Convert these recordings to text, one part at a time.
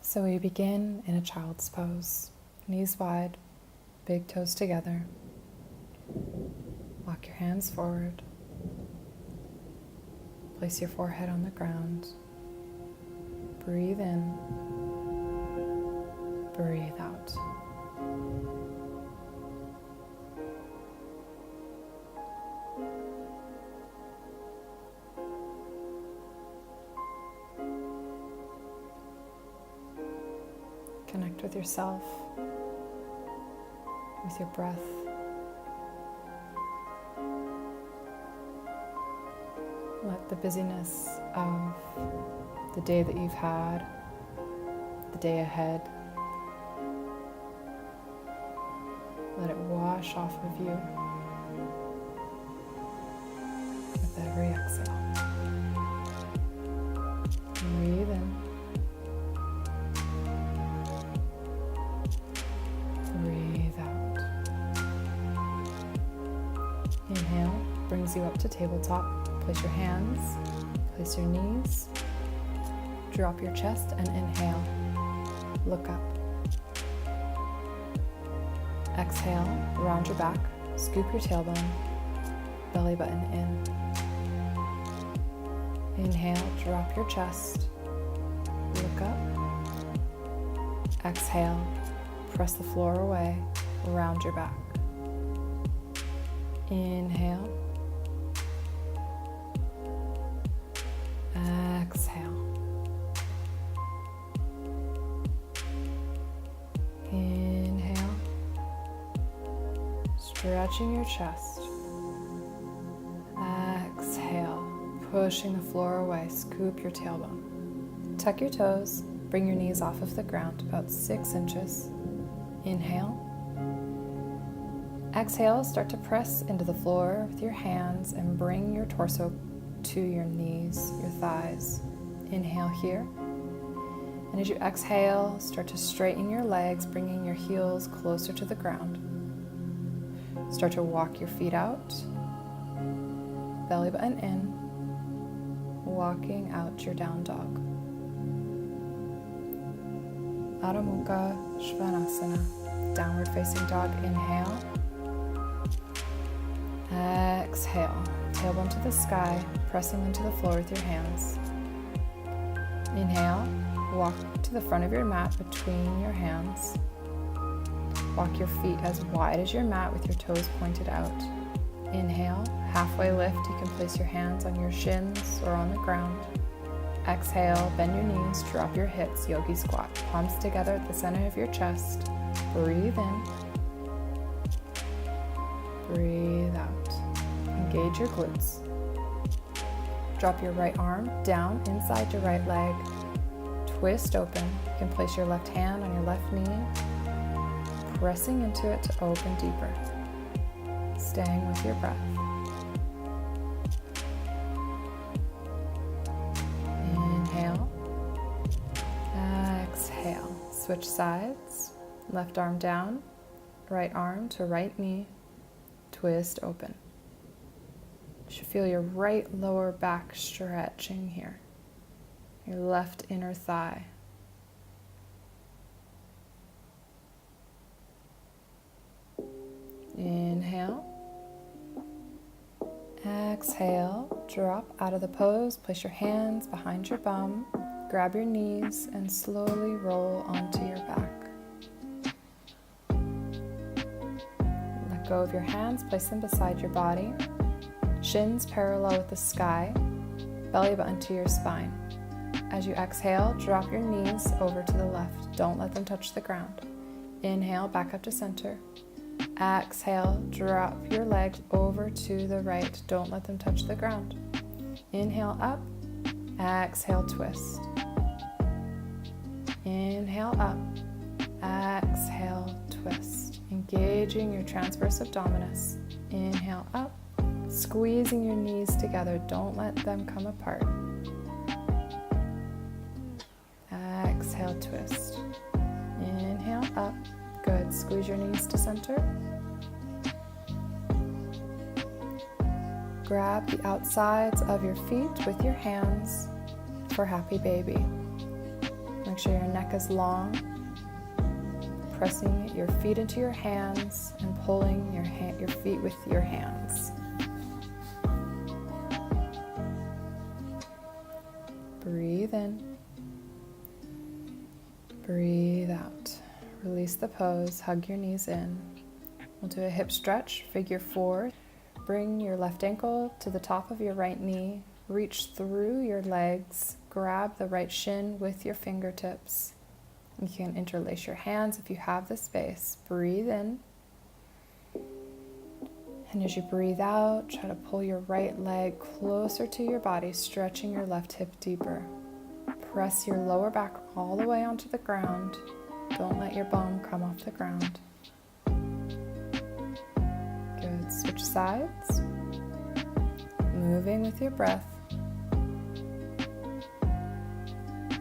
So we begin in a child's pose. Knees wide, big toes together. Walk your hands forward. Place your forehead on the ground. Breathe in. Breathe out. Connect with yourself, with your breath. Let the busyness of the day that you've had, the day ahead, let it wash off of you with every exhale. Breathe in. Breathe out. Inhale brings you up to tabletop. Place your hands, place your knees, drop your chest and inhale. Look up. Exhale, round your back, scoop your tailbone, belly button in. Inhale, drop your chest, look up. Exhale, press the floor away, round your back. Inhale. Exhale. Inhale. Stretching your chest. Exhale. Pushing the floor away. Scoop your tailbone. Tuck your toes. Bring your knees off of the ground about 6 inches. Inhale. Exhale. Start to press into the floor with your hands and bring your torso to your knees, your thighs. Inhale here. And as you exhale, start to straighten your legs, bringing your heels closer to the ground. Start to walk your feet out, belly button in, walking out your down dog. Adho Mukha Svanasana, downward facing dog. Inhale. Exhale, tailbone to the sky, pressing into the floor with your hands. Inhale, walk to the front of your mat between your hands. Walk your feet as wide as your mat with your toes pointed out. Inhale, halfway lift, you can place your hands on your shins or on the ground. Exhale, bend your knees, drop your hips, yogi squat, palms together at the center of your chest. Breathe in. Breathe out. Engage your glutes. Drop your right arm down inside your right leg. Twist open. You can place your left hand on your left knee, pressing into it to open deeper. Staying with your breath. Inhale. Exhale. Switch sides. Left arm down, right arm to right knee. Twist open. You should feel your right lower back stretching here. Your left inner thigh. Inhale. Exhale. Drop out of the pose. Place your hands behind your bum. Grab your knees and slowly roll onto your back. Let go of your hands. Place them beside your body. Shins parallel with the sky. Belly button to your spine. As you exhale, drop your knees over to the left. Don't let them touch the ground. Inhale, back up to center. Exhale, drop your legs over to the right. Don't let them touch the ground. Inhale up. Exhale, twist. Inhale up. Exhale, twist. Engaging your transverse abdominis. Inhale up. Squeezing your knees together. Don't let them come apart. Exhale, twist. Inhale up. Good. Squeeze your knees to center. Grab the outsides of your feet with your hands for happy baby. Make sure your neck is long. Pressing your feet into your hands and pulling your feet with your hands. Breathe in. Breathe out. Release the pose. Hug your knees in. We'll do a hip stretch, figure four. Bring your left ankle to the top of your right knee. Reach through your legs. Grab the right shin with your fingertips. You can interlace your hands if you have the space. Breathe in. And as you breathe out, try to pull your right leg closer to your body, stretching your left hip deeper. Press your lower back all the way onto the ground. Don't let your bum come off the ground. Good. Switch sides. Moving with your breath.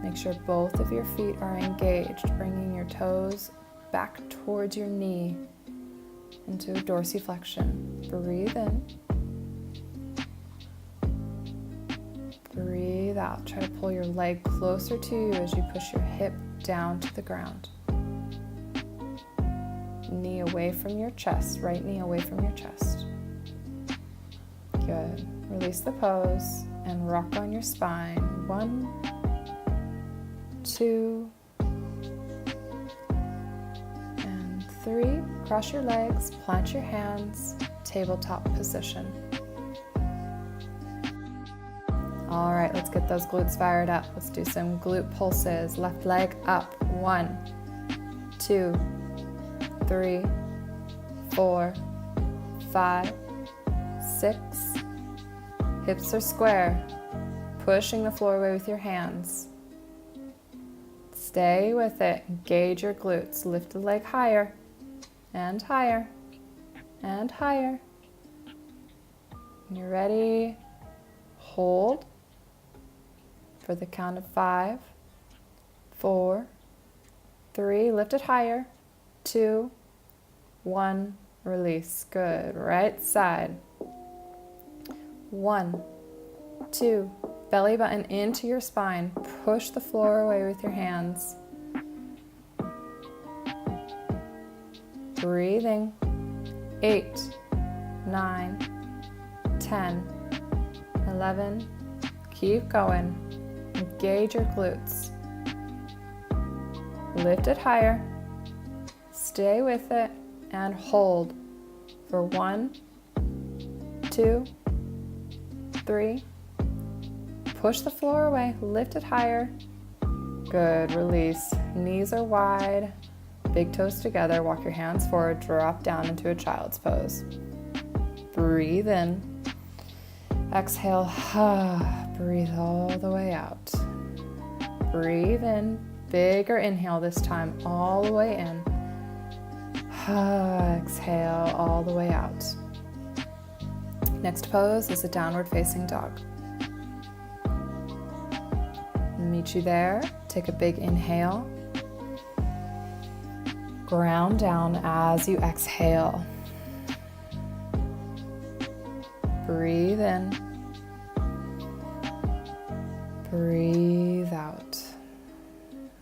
Make sure both of your feet are engaged, bringing your toes back towards your knee into dorsiflexion. Breathe in. Breathe out. Try to pull your leg closer to you as you push your hip down to the ground. Knee away from your chest, right knee away from your chest. Good. Release the pose and rock on your spine. 1, 2, and 3. Cross your legs, plant your hands, tabletop position. All right, let's get those glutes fired up. Let's do some glute pulses. Left leg up. 1, 2, 3, 4, 5, 6. Hips are square. Pushing the floor away with your hands. Stay with it. Engage your glutes. Lift the leg higher and higher and higher. When you're ready, hold for the count of 5, 4, 3. Lift it higher. 2, 1. Release. Good. Right side. 1, 2. Belly button into your spine. Push the floor away with your hands. Breathing. 8, 9, 10, 11. Keep going. Engage your glutes. Lift it higher. Stay with it and hold for 1, 2, 3. Push the floor away, lift it higher. Good, release. Knees are wide, big toes together. Walk your hands forward, drop down into a child's pose. Breathe in. Exhale, breathe all the way out. Breathe in, bigger inhale this time, all the way in. Exhale all the way out. Next pose is a downward facing dog. Meet you there. Take a big inhale. Ground down as you exhale. Breathe in. Breathe out.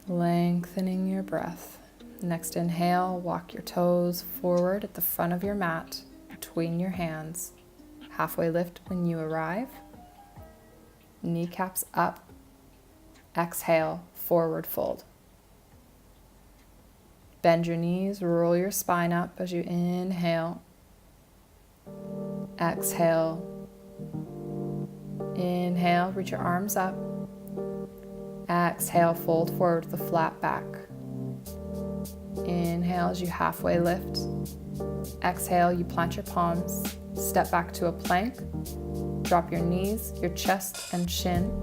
Lengthening your breath. Next inhale, walk your toes forward at the front of your mat, between your hands. Halfway lift when you arrive. Kneecaps up. Exhale, forward fold. Bend your knees, roll your spine up as you inhale. Exhale. Inhale, reach your arms up. Exhale, fold forward with a flat back. Inhale as you halfway lift. Exhale, you plant your palms. Step back to a plank. Drop your knees, your chest and shin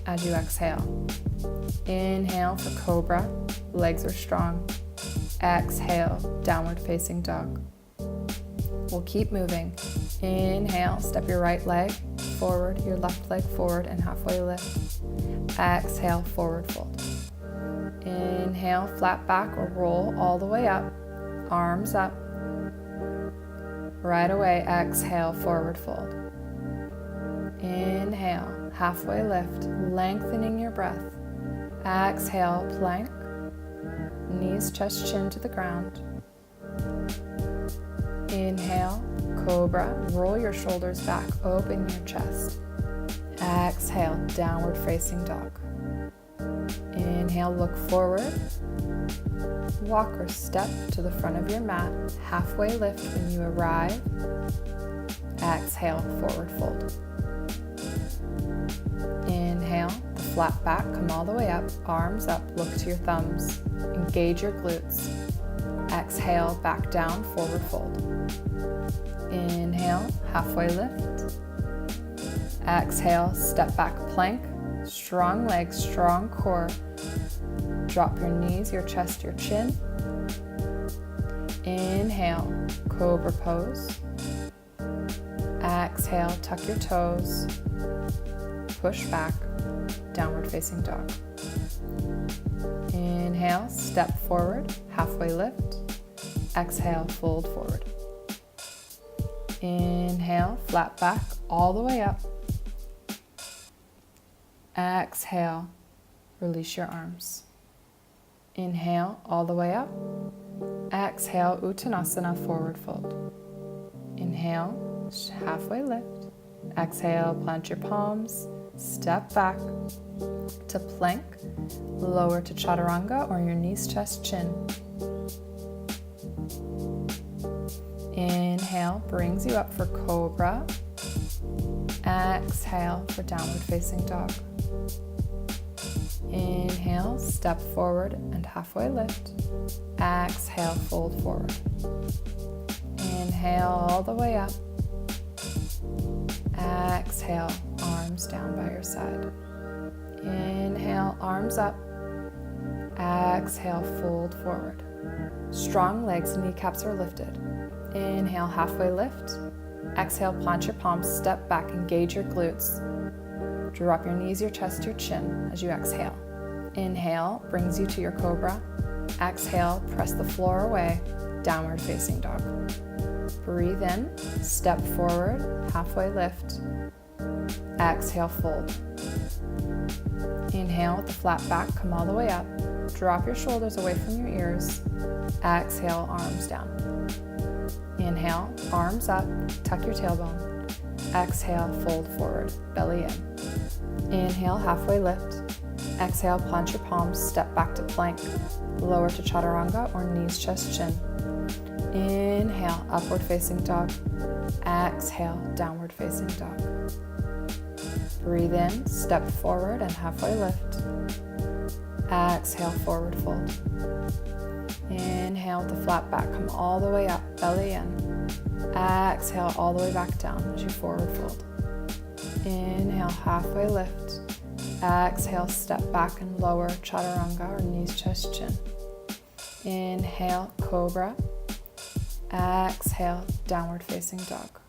as you exhale. Inhale for cobra. Legs are strong. Exhale, downward facing dog. We'll keep moving. Inhale, step your right leg forward, your left leg forward and halfway lift. Exhale, forward fold. Inhale, flat back or roll all the way up. Arms up. Right away, exhale, forward fold. Inhale, halfway lift, lengthening your breath. Exhale, plank. Knees, chest, chin to the ground. Inhale, cobra. Roll your shoulders back, open your chest. Exhale, downward facing dog. Inhale, look forward. Walk or step to the front of your mat. Halfway lift when you arrive. Exhale, forward fold. Inhale, the flat back, come all the way up. Arms up, look to your thumbs. Engage your glutes. Exhale, back down, forward fold. Inhale, halfway lift. Exhale, step back plank. Strong legs, strong core. Drop your knees, your chest, your chin. Inhale, cobra pose. Exhale, tuck your toes. Push back, downward facing dog. Inhale, step forward, halfway lift. Exhale, fold forward. Inhale, flat back, all the way up. Exhale, release your arms. Inhale, all the way up. Exhale, Uttanasana, forward fold. Inhale, halfway lift. Exhale, plant your palms. Step back to plank. Lower to chaturanga or your knees, chest, chin. Inhale brings you up for cobra. Exhale for downward facing dog. Inhale, step forward and halfway lift. Exhale, fold forward. Inhale all the way up. Exhale, arms down by your side. Inhale, arms up. Exhale, fold forward. Strong legs, kneecaps are lifted. Inhale, halfway lift. Exhale, plant your palms, step back, engage your glutes. Drop your knees, your chest, your chin as you exhale. Inhale brings you to your cobra. Exhale, press the floor away, downward facing dog. Breathe in, step forward, halfway lift. Exhale, fold. Inhale with the flat back, come all the way up. Drop your shoulders away from your ears. Exhale, arms down. Inhale, arms up, tuck your tailbone. Exhale, fold forward, belly in. Inhale, halfway lift. Exhale, plant your palms, step back to plank. Lower to chaturanga or knees, chest, chin. Inhale, upward facing dog. Exhale, downward facing dog. Breathe in, step forward and halfway lift. Exhale, forward fold. Inhale with the flat back, come all the way up, belly in. Exhale, all the way back down as you forward fold. Inhale, halfway lift. Exhale, step back and lower, chaturanga or knees, chest, chin. Inhale, cobra. Exhale, downward facing dog.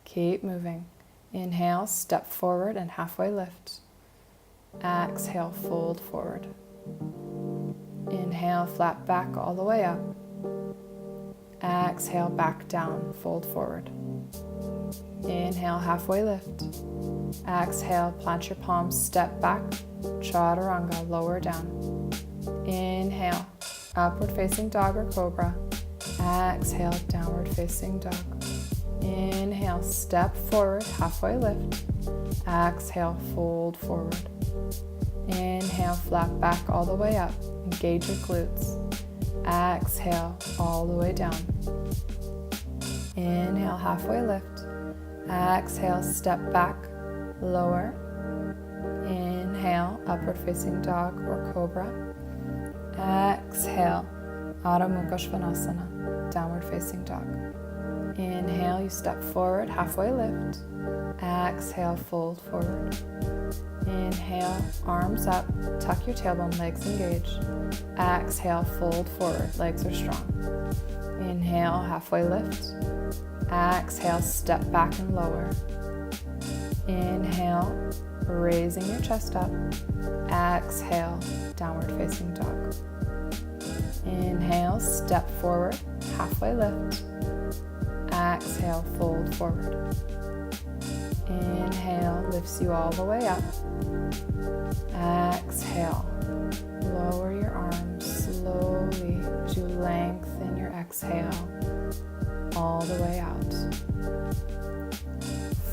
Keep moving. Inhale, step forward and halfway lift. Exhale, fold forward. Inhale, flat back all the way up. Exhale, back down, fold forward. Inhale, halfway lift. Exhale, plant your palms, step back, chaturanga, lower down. Inhale, upward facing dog or cobra. Exhale, downward facing dog. Inhale, step forward, halfway lift. Exhale, fold forward. Inhale, flat back all the way up. Engage your glutes. Exhale, all the way down. Inhale, halfway lift. Exhale, step back, lower. Inhale, upward facing dog or cobra. Exhale, Adho Mukha Svanasana, downward facing dog. Inhale, you step forward, halfway lift. Exhale, fold forward. Inhale, arms up, tuck your tailbone, legs engage. Exhale, fold forward, legs are strong. Inhale, halfway lift. Exhale, step back and lower. Inhale, raising your chest up. Exhale, downward facing dog. Inhale, step forward, halfway lift. Exhale, fold forward. Inhale, lifts you all the way up. Exhale, lower your arms slowly as you lengthen your exhale all the way out.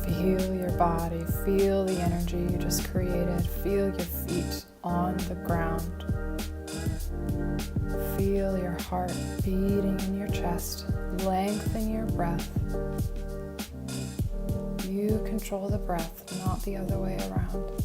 Feel your body, feel the energy you just created. Feel your feet on the ground. Feel your heart beating in your chest. Lengthen your breath. You control the breath, not the other way around.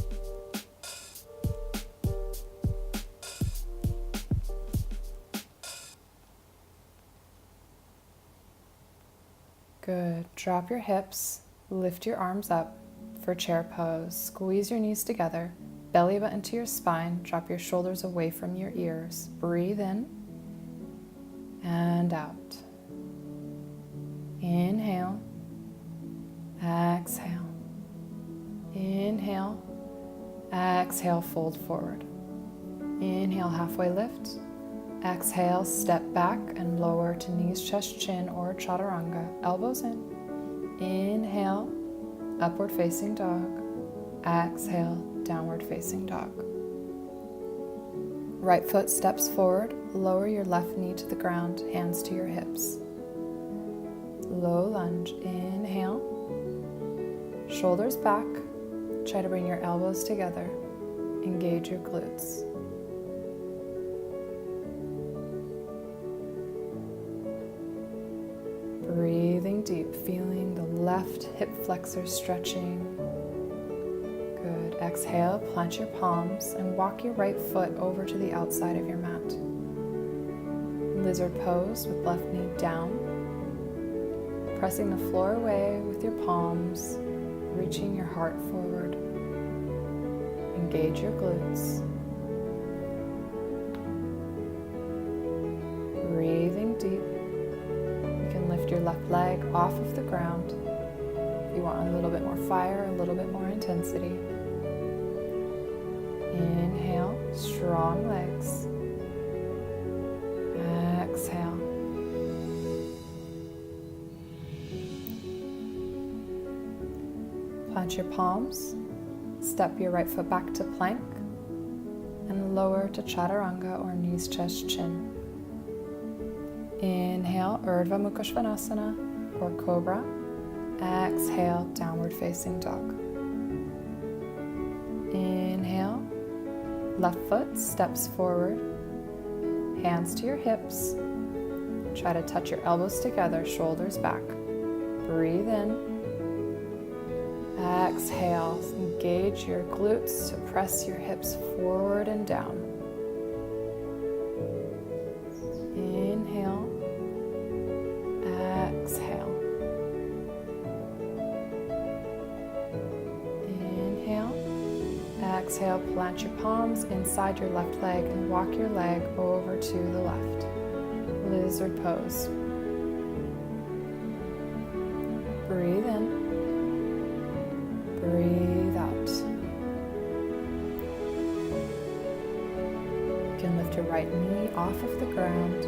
Good. Drop your hips. Lift your arms up for chair pose. Squeeze your knees together. Belly button to your spine. Drop your shoulders away from your ears. Breathe in and out. Inhale. Exhale. Inhale. Exhale, fold forward. Inhale, halfway lift. Exhale, step back and lower to knees, chest, chin, or chaturanga. Elbows in. Inhale, upward facing dog. Exhale, downward facing dog. Right foot steps forward. Lower your left knee to the ground, hands to your hips. Low lunge. Inhale. Shoulders back. Try to bring your elbows together. Engage your glutes. Breathing deep, feeling the left hip flexor stretching. Good. Exhale, plant your palms and walk your right foot over to the outside of your mat. Lizard pose with left knee down. Pressing the floor away with your palms, reaching your heart forward. Engage your glutes. Breathing deep. Lift your left leg off of the ground. If you want a little bit more fire, a little bit more intensity. Inhale, strong legs. Exhale. Plant your palms. Step your right foot back to plank and lower to chaturanga or knees, chest, chin. Inhale, Urdhva Mukha Svanasana or Cobra. Exhale, downward facing dog. Inhale, left foot steps forward, hands to your hips. Try to touch your elbows together, shoulders back. Breathe in. Exhale, engage your glutes to press your hips forward and down. Inhale. Exhale. Inhale. Exhale, plant your palms inside your left leg and walk your leg over to the left. Lizard pose. Breathe in. Breathe out. You can lift your right knee off of the ground.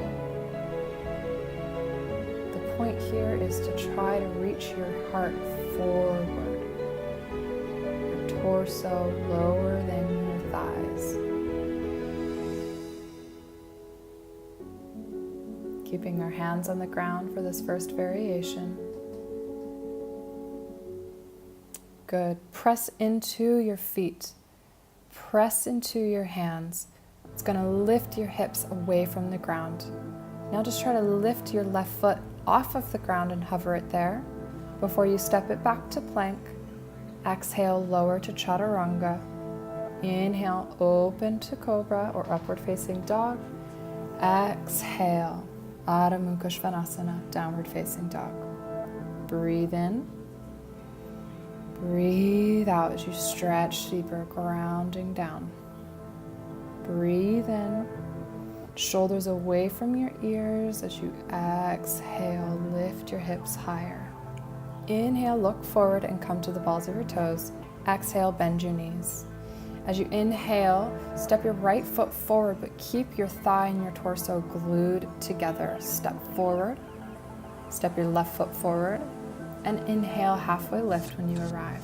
The point here is to try to reach your heart forward. Your torso lower than your thighs. Keeping our hands on the ground for this first variation. Good. Press into your feet. Press into your hands. It's going to lift your hips away from the ground. Now just try to lift your left foot off of the ground and hover it there before you step it back to plank. Exhale, lower to chaturanga. Inhale, open to cobra or upward facing dog. Exhale, Adho Mukha Svanasana, downward facing dog. Breathe in. Breathe out as you stretch deeper, grounding down. Breathe in. Shoulders away from your ears as you exhale, lift your hips higher. Inhale, look forward and come to the balls of your toes. Exhale, bend your knees. As you inhale, step your right foot forward, but keep your thigh and your torso glued together. Step forward. Step your left foot forward. And inhale, halfway lift when you arrive.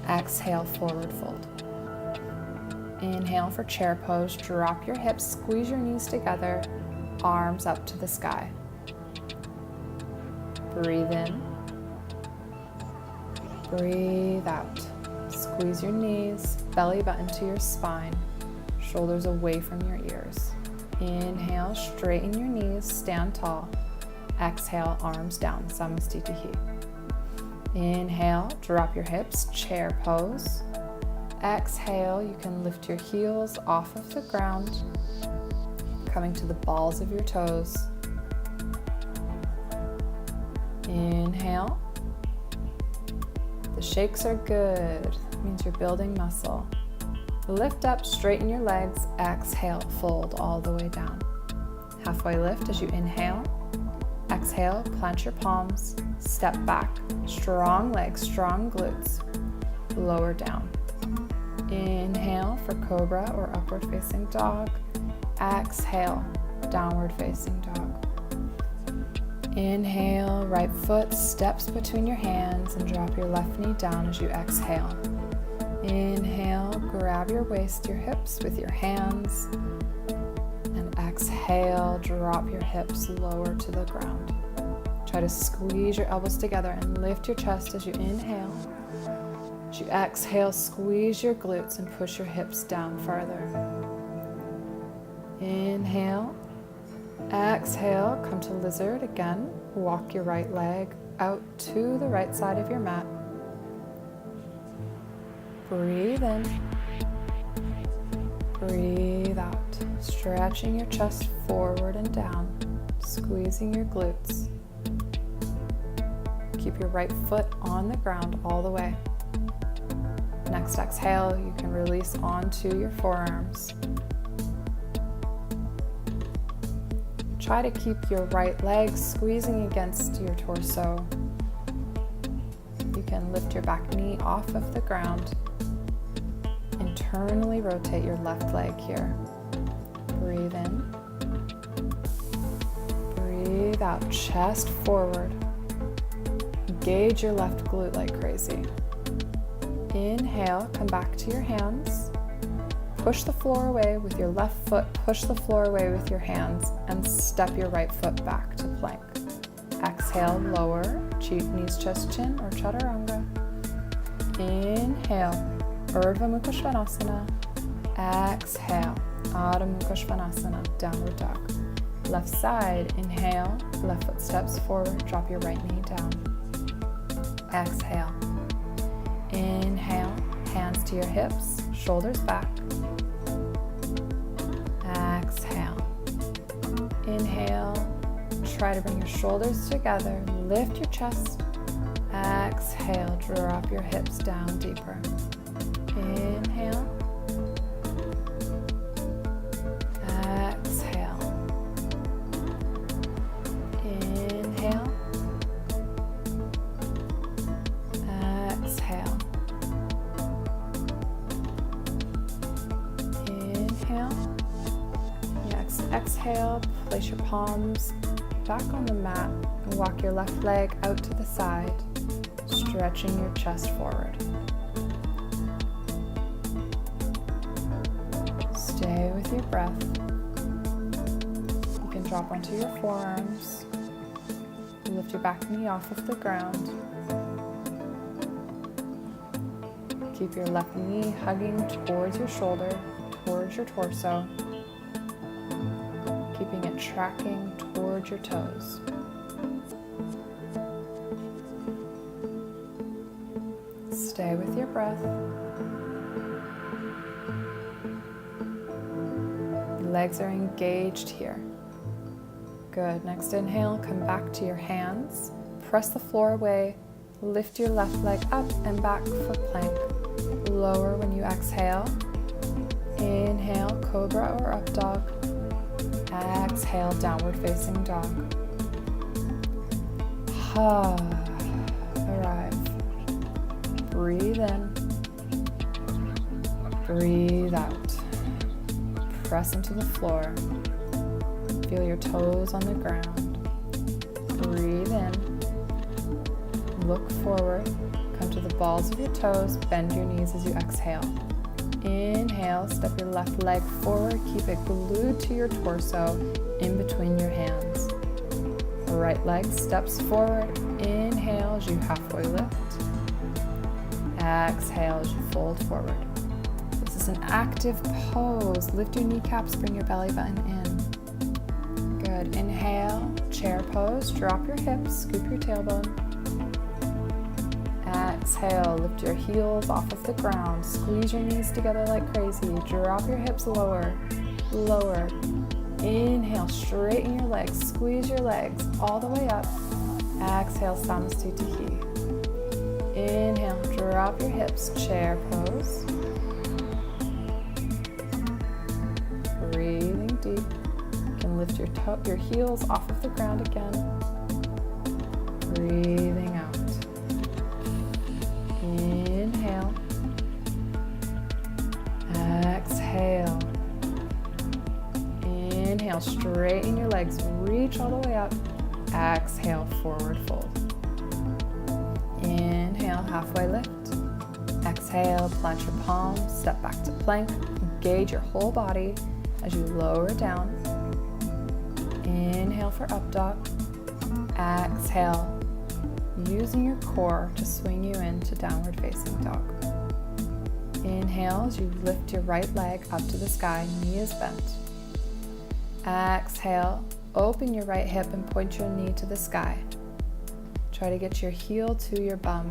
Exhale, forward fold. Inhale for chair pose. Drop your hips, squeeze your knees together, arms up to the sky. Breathe in. Breathe out. Squeeze your knees, belly button to your spine, shoulders away from your ears. Inhale, straighten your knees, stand tall. Exhale, arms down, Samastitihi. Inhale, drop your hips, chair pose. Exhale, you can lift your heels off of the ground, coming to the balls of your toes. Inhale. The shakes are good. That means you're building muscle. Lift up, straighten your legs. Exhale, fold all the way down. Halfway lift as you inhale. Exhale, plant your palms. Step back. Strong legs, strong glutes. Lower down. Inhale for cobra or upward facing dog. Exhale, downward facing dog. Inhale, right foot steps between your hands and drop your left knee down as you exhale. Inhale, grab your waist, your hips with your hands. And exhale, drop your hips lower to the ground. Try to squeeze your elbows together and lift your chest as you inhale. As you exhale, squeeze your glutes and push your hips down farther. Inhale. Exhale, come to lizard again. Walk your right leg out to the right side of your mat. Breathe in. Breathe out. Stretching your chest forward and down, squeezing your glutes. Keep your right foot on the ground all the way. Next exhale, you can release onto your forearms. Try to keep your right leg squeezing against your torso. You can lift your back knee off of the ground. Internally rotate your left leg here. Breathe in. Breathe out, chest forward. Engage your left glute like crazy. Inhale, come back to your hands. Push the floor away with your left foot, push the floor away with your hands, and step your right foot back to plank. Exhale, lower, knees, chest, chin, or chaturanga. Inhale, Urdhva Mukha Svanasana. Exhale, Adho Mukha Svanasana, downward dog. Left side, inhale, left foot steps forward, drop your right knee down. Exhale. Inhale, hands to your hips, shoulders back. Exhale. Inhale, try to bring your shoulders together, lift your chest. Exhale, drop your hips down deeper. Inhale. Exhale. Inhale. Exhale. Inhale. Exhale, place your palms back on the mat and walk your left leg out to the side, stretching your chest forward. Stay with your breath. You can drop onto your forearms. Lift your back knee off of the ground. Keep your left knee hugging towards your shoulder, towards your torso. Keeping it tracking towards your toes. Stay with your breath. Your legs are engaged here. Good. Next inhale, come back to your hands. Press the floor away. Lift your left leg up and back, foot plank. Lower when you exhale. Inhale, cobra or up dog. Exhale, downward facing dog. Arrive. Breathe in. Breathe out. Press into the floor. Feel your toes on the ground. Breathe in. Look forward. Come to the balls of your toes. Bend your knees as you exhale. Inhale, step your left leg forward. Keep it glued to your torso in between your hands. Right leg steps forward. Inhale as you halfway lift. Exhale as you fold forward. This is an active pose. Lift your kneecaps, bring your belly button in. Good. Inhale, chair pose. Drop your hips, scoop your tailbone. Exhale, lift your heels off of the ground. Squeeze your knees together like crazy. Drop your hips lower, lower. Inhale, straighten your legs. Squeeze your legs all the way up. Exhale, Samasthiti. Inhale, drop your hips, chair pose. Breathing deep. You can lift your heels off of the ground again. Breathing out. Inhale. Exhale. Inhale, straighten your legs, reach all the way up. Exhale, forward fold. Inhale, halfway lift. Exhale, plant your palms, step back to plank. Engage your whole body as you lower down. Inhale for up dog. Exhale, using your core to swing you into downward facing dog. Inhale as you lift your right leg up to the sky, knee is bent. Exhale, open your right hip and point your knee to the sky. Try to get your heel to your bum.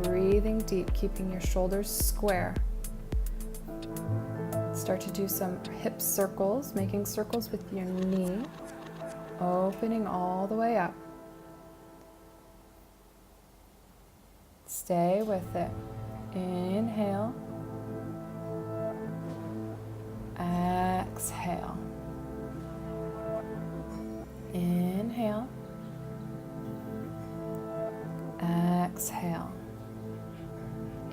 Breathing deep, keeping your shoulders square. Start to do some hip circles, making circles with your knee, opening all the way up. Stay with it. Inhale. Exhale. Inhale. Exhale.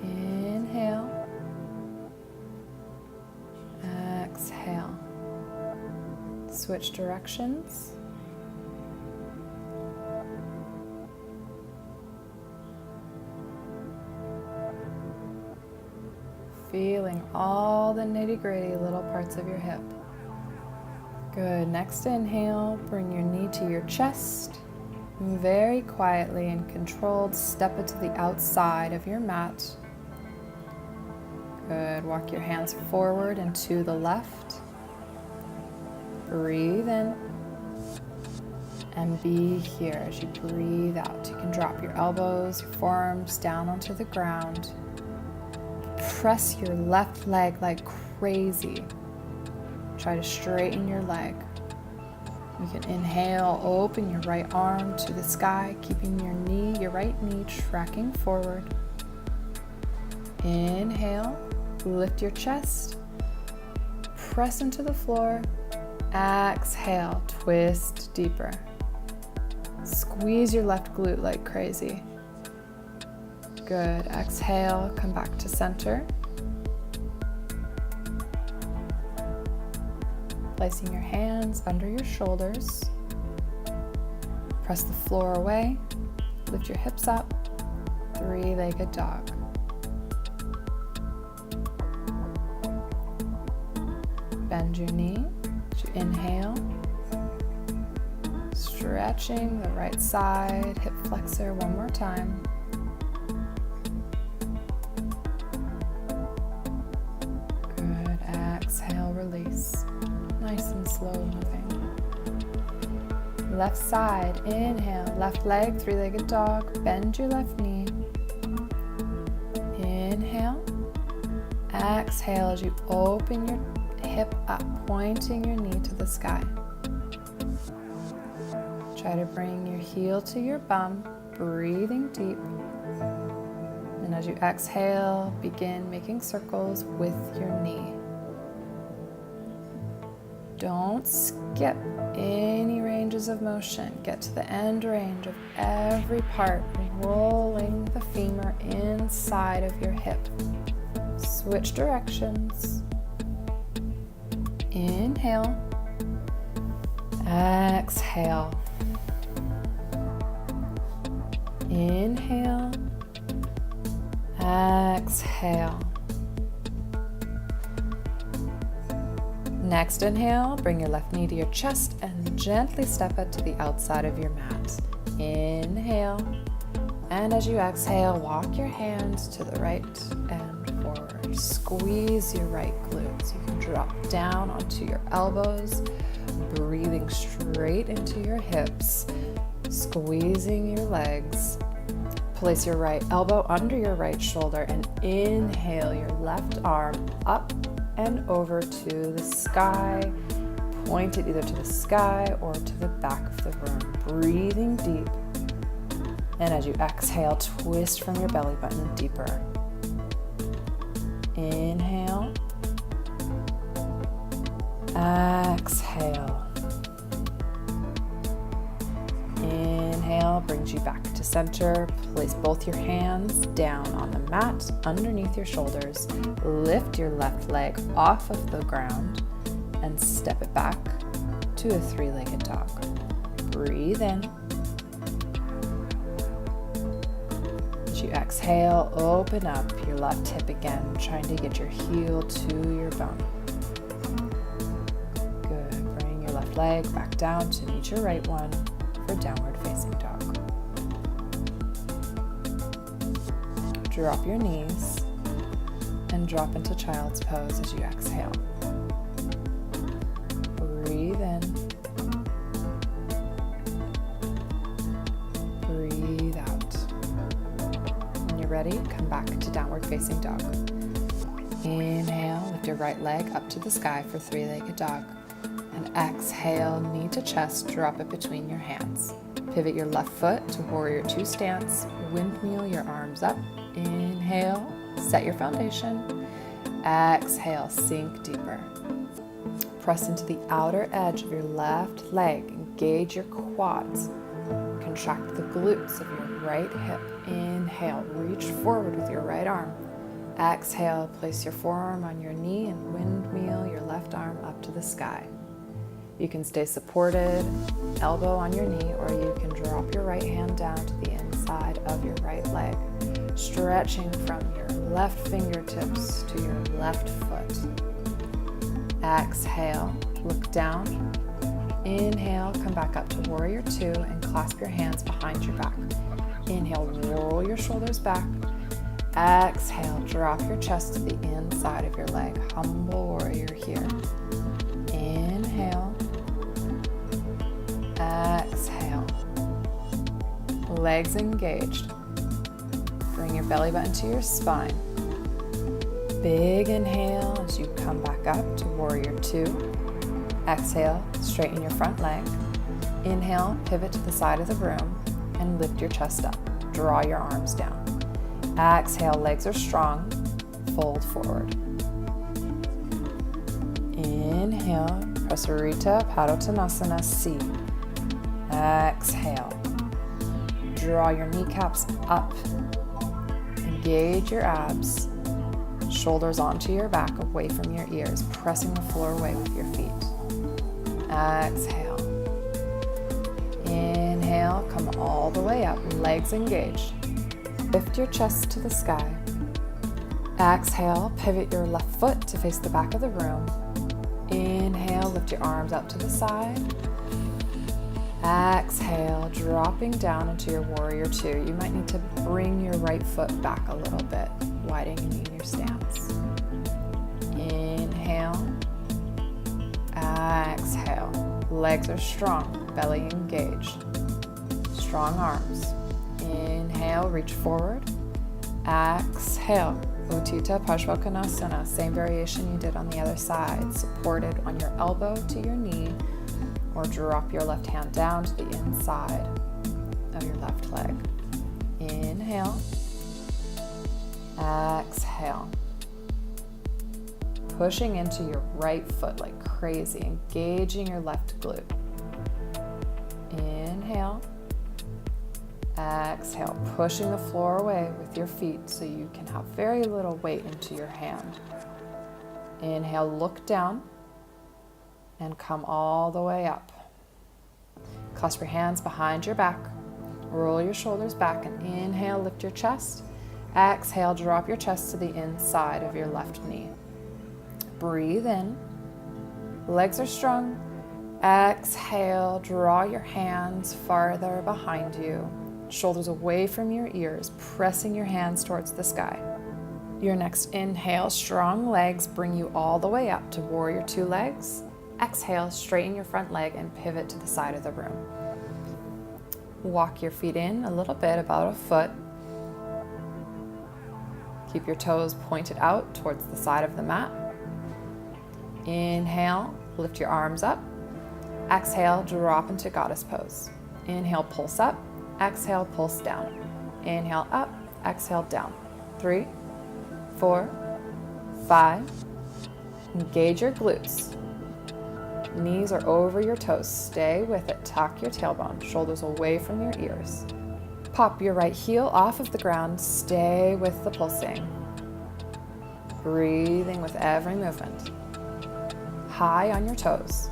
Inhale. Exhale. Switch directions. Feeling all the nitty-gritty little parts of your hip. Good. Next inhale, bring your knee to your chest. Very quietly and controlled, step it to the outside of your mat. Good. Walk your hands forward and to the left. Breathe in and be here as you breathe out. You can drop your elbows, your forearms down onto the ground. Press your left leg like crazy. Try to straighten your leg. You can inhale, open your right arm to the sky, keeping your right knee tracking forward. Inhale, lift your chest, press into the floor. Exhale, twist deeper. Squeeze your left glute like crazy. Good. Exhale, come back to center. Placing your hands under your shoulders. Press the floor away. Lift your hips up. Three-legged dog. Bend your knee as you inhale. Stretching the right side, hip flexor one more time. Good. Exhale, release. Nice and slow moving. Left side, inhale, left leg, three-legged dog. Bend your left knee. Inhale. Exhale as you open your hip up, pointing your knee to the sky. Try to bring your heel to your bum, breathing deep. And as you exhale, begin making circles with your knee. Don't skip any ranges of motion. Get to the end range of every part, rolling the femur inside of your hip. Switch directions. Inhale. Exhale. Inhale. Exhale. Next inhale, bring your left knee to your chest and gently step it to the outside of your mat. Inhale. And as you exhale, walk your hands to the right and forward. Squeeze your right glutes. You can drop down onto your elbows, breathing straight into your hips, squeezing your legs. Place your right elbow under your right shoulder and inhale your left arm up and over to the sky. Point it either to the sky or to the back of the room. Breathing deep. And as you exhale, twist from your belly button deeper. Inhale. Exhale. Inhale brings you back to center. Place both your hands down on the mat underneath your shoulders. Lift your left leg off of the ground and step it back to a three-legged dog. Breathe in. As you exhale, open up your left hip again, trying to get your heel to your bone. Good. Bring your left leg back down to meet your right one for downward facing dog. Drop your knees and drop into child's pose as you exhale. Breathe in. Breathe out. When you're ready, come back to downward facing dog. Inhale, lift your right leg up to the sky for three-legged dog. And exhale, knee to chest, drop it between your hands. Pivot your left foot to warrior two stance. Windmill your arms up. Inhale, set your foundation. Exhale, sink deeper. Press into the outer edge of your left leg. Engage your quads. Contract the glutes of your right hip. Inhale, reach forward with your right arm. Exhale, place your forearm on your knee and windmill your left arm up to the sky. You can stay supported, elbow on your knee, or you can drop your right hand down to the inside of your right leg, stretching from your left fingertips to your left foot. Exhale, look down. Inhale, come back up to warrior two and clasp your hands behind your back. Inhale, roll your shoulders back. Exhale, drop your chest to the inside of your leg. Humble warrior here. Inhale. Exhale. Legs engaged. Bring your belly button to your spine. Big inhale as you come back up to warrior two. Exhale, straighten your front leg. Inhale, pivot to the side of the room and lift your chest up. Draw your arms down. Exhale, legs are strong. Fold forward. Inhale, Prasarita Padottanasana C. Exhale. Draw your kneecaps up. Engage your abs. Shoulders onto your back, away from your ears, pressing the floor away with your feet. Exhale. Inhale, come all the way up, legs engaged. Lift your chest to the sky. Exhale, pivot your left foot to face the back of the room. Inhale, lift your arms out to the side. Exhale, dropping down into your warrior two. You might need to bring your right foot back a little bit, widening your stance. Inhale. Exhale. Legs are strong, belly engaged. Strong arms. Inhale, reach forward. Exhale. Utthita Parsvakonasana, same variation you did on the other side, supported on your elbow to your knee, or drop your left hand down to the inside of your left leg. Inhale. Exhale. Pushing into your right foot like crazy, engaging your left glute. Inhale. Exhale, pushing the floor away with your feet so you can have very little weight into your hand. Inhale, look down and come all the way up. Clasp your hands behind your back. Roll your shoulders back and inhale, lift your chest. Exhale, drop your chest to the inside of your left knee. Breathe in. Legs are strong. Exhale, draw your hands farther behind you. Shoulders away from your ears, pressing your hands towards the sky. Your next inhale, strong legs bring you all the way up to warrior two legs. Exhale, straighten your front leg and pivot to the side of the room. Walk your feet in a little bit, about a foot. Keep your toes pointed out towards the side of the mat. Inhale, lift your arms up. Exhale, drop into goddess pose. Inhale, pulse up. Exhale, pulse down. Inhale, up. Exhale, down. 3, 4, 5. Engage your glutes. Knees are over your toes. Stay with it. Tuck your tailbone. Shoulders away from your ears. Pop your right heel off of the ground. Stay with the pulsing. Breathing with every movement. High on your toes.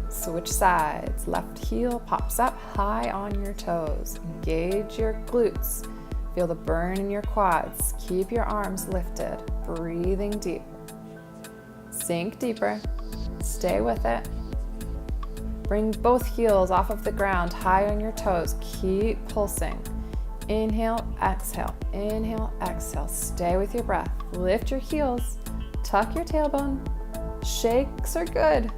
Switch sides. Left heel pops up high on your toes. Engage your glutes. Feel the burn in your quads. Keep your arms lifted. Breathing deep. Sink deeper. Stay with it. Bring both heels off of the ground, high on your toes. Keep pulsing. Inhale, exhale. Inhale, exhale. Stay with your breath. Lift your heels. Tuck your tailbone. Shakes are good.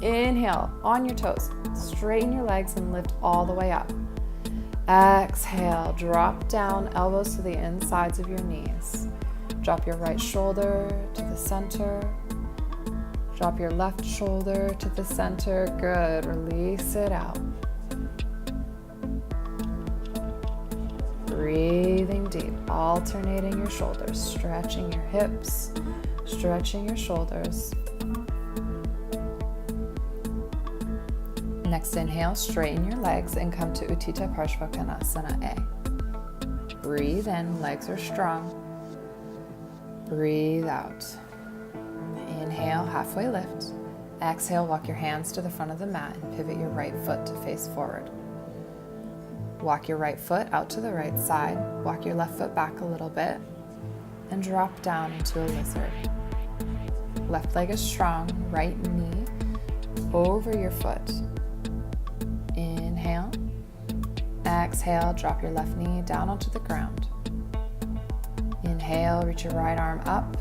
Inhale, on your toes. Straighten your legs and lift all the way up. Exhale, drop down, elbows to the insides of your knees. Drop your right shoulder to the center. Drop your left shoulder to the center. Good. Release it out. Breathing deep, alternating your shoulders, stretching your hips, stretching your shoulders. Next inhale, straighten your legs and come to Utthita Parshvakonasana A. Breathe in, legs are strong. Breathe out. Inhale, halfway lift. Exhale, walk your hands to the front of the mat and pivot your right foot to face forward. Walk your right foot out to the right side. Walk your left foot back a little bit and drop down into a lizard. Left leg is strong, right knee over your foot. Inhale. Exhale, drop your left knee down onto the ground. Inhale, reach your right arm up.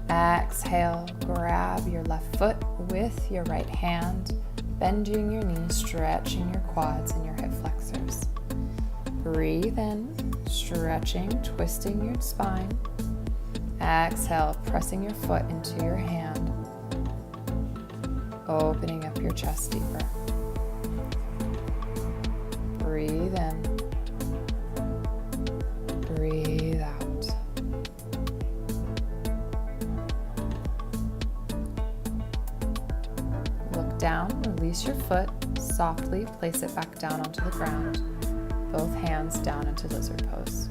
Exhale, grab your left foot with your right hand, bending your knees, stretching your quads and your hip flexors. Breathe in, stretching, twisting your spine. Exhale, pressing your foot into your hand, opening up your chest deeper. Breathe in. Breathe out. Look down, release your foot, softly place it back down onto the ground. Both hands down into lizard pose.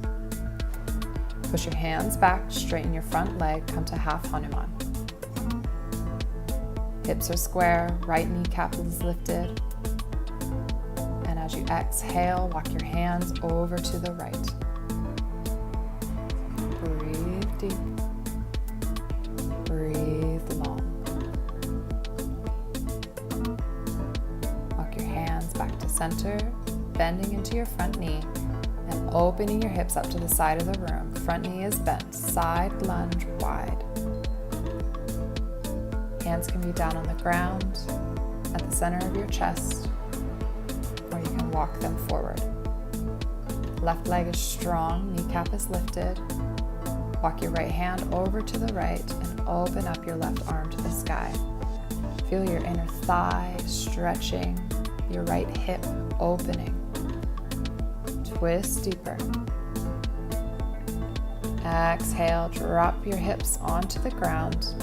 Push your hands back, straighten your front leg, come to half Hanuman. Hips are square, right kneecap is lifted. And as you exhale, walk your hands over to the right. Breathe deep. Breathe long. Walk your hands back to center, bending into your front knee and opening your hips up to the side of the room. Front knee is bent, side lunge wide. Hands can be down on the ground at the center of your chest, or you can walk them forward. Left leg is strong, kneecap is lifted. Walk your right hand over to the right and open up your left arm to the sky. Feel your inner thigh stretching, your right hip opening. Twist deeper. Exhale, drop your hips onto the ground.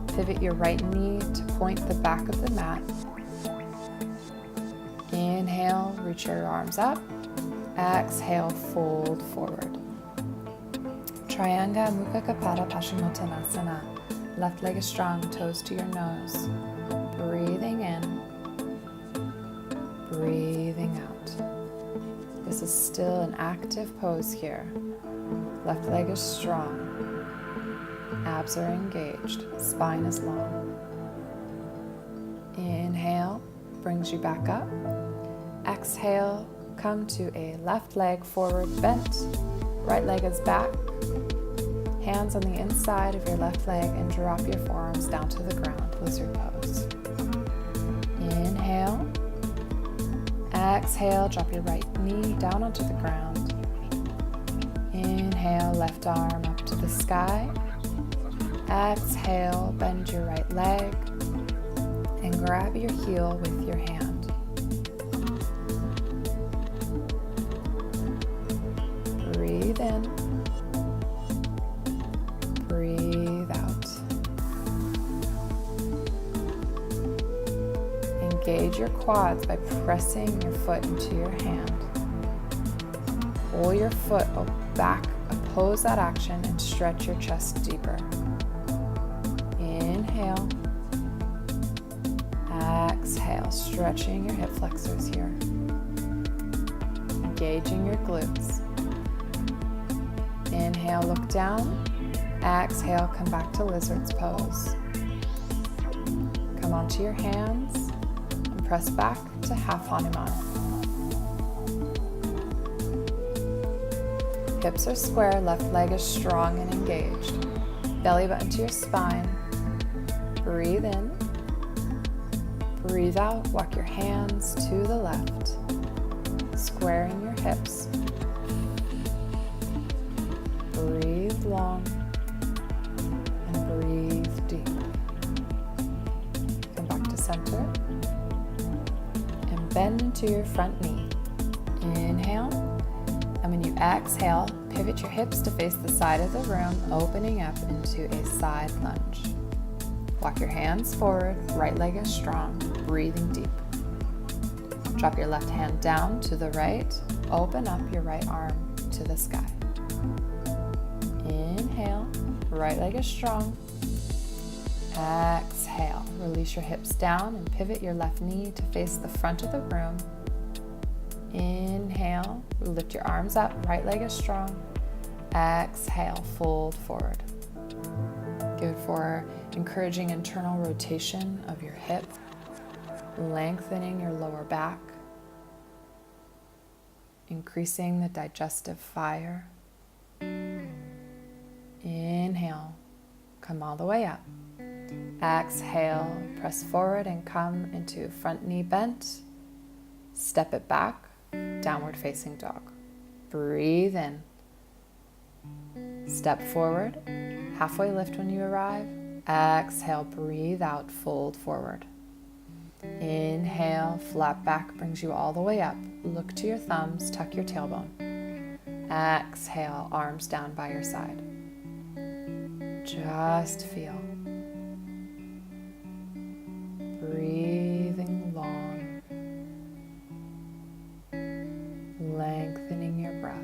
Pivot your right knee to point the back of the mat. Inhale, reach your arms up. Exhale, fold forward. Trianga Mukha Kapara Paschimottanasana. Left leg is strong, toes to your nose. Breathing in. breathing out. This is still an active pose here. Left leg is strong. Abs are engaged. Spine is long. Inhale, brings you back up. Exhale, come to a left leg forward bent. Right leg is back. Hands on the inside of your left leg and drop your forearms down to the ground, lizard pose. Inhale. Exhale, drop your right knee down onto the ground. Inhale, left arm up to the sky. Exhale, bend your right leg and grab your heel with your hand. Breathe in. Breathe out. Engage your quads by pressing your foot into your hand. Pull your foot back, oppose that action, and stretch your chest deeper. Inhale. Exhale, stretching your hip flexors here. Engaging your glutes. Inhale, look down. Exhale, come back to lizard's pose. Come onto your hands and press back to half Hanuman. Hips are square, left leg is strong and engaged. Belly button to your spine. Breathe in. Breathe out, walk your hands to the left, squaring your hips. Breathe long and breathe deep. Come back to center and bend into your front knee. Inhale, and when you exhale, pivot your hips to face the side of the room, opening up into a side lunge. Walk your hands forward, right leg is strong, breathing deep. Drop your left hand down to the right, open up your right arm to the sky. Inhale, right leg is strong. Exhale, release your hips down and pivot your left knee to face the front of the room. Inhale, lift your arms up, right leg is strong. Exhale, fold forward. Good for encouraging internal rotation of your hip, lengthening your lower back, increasing the digestive fire. Inhale, come all the way up. Exhale, press forward and come into front knee bent. Step it back, downward facing dog. Breathe in. Step forward, halfway lift when you arrive. Exhale, breathe out, fold forward. Inhale, flat back brings you all the way up. Look to your thumbs, tuck your tailbone. Exhale, arms down by your side. Just feel. Breathing long. Lengthening your breath.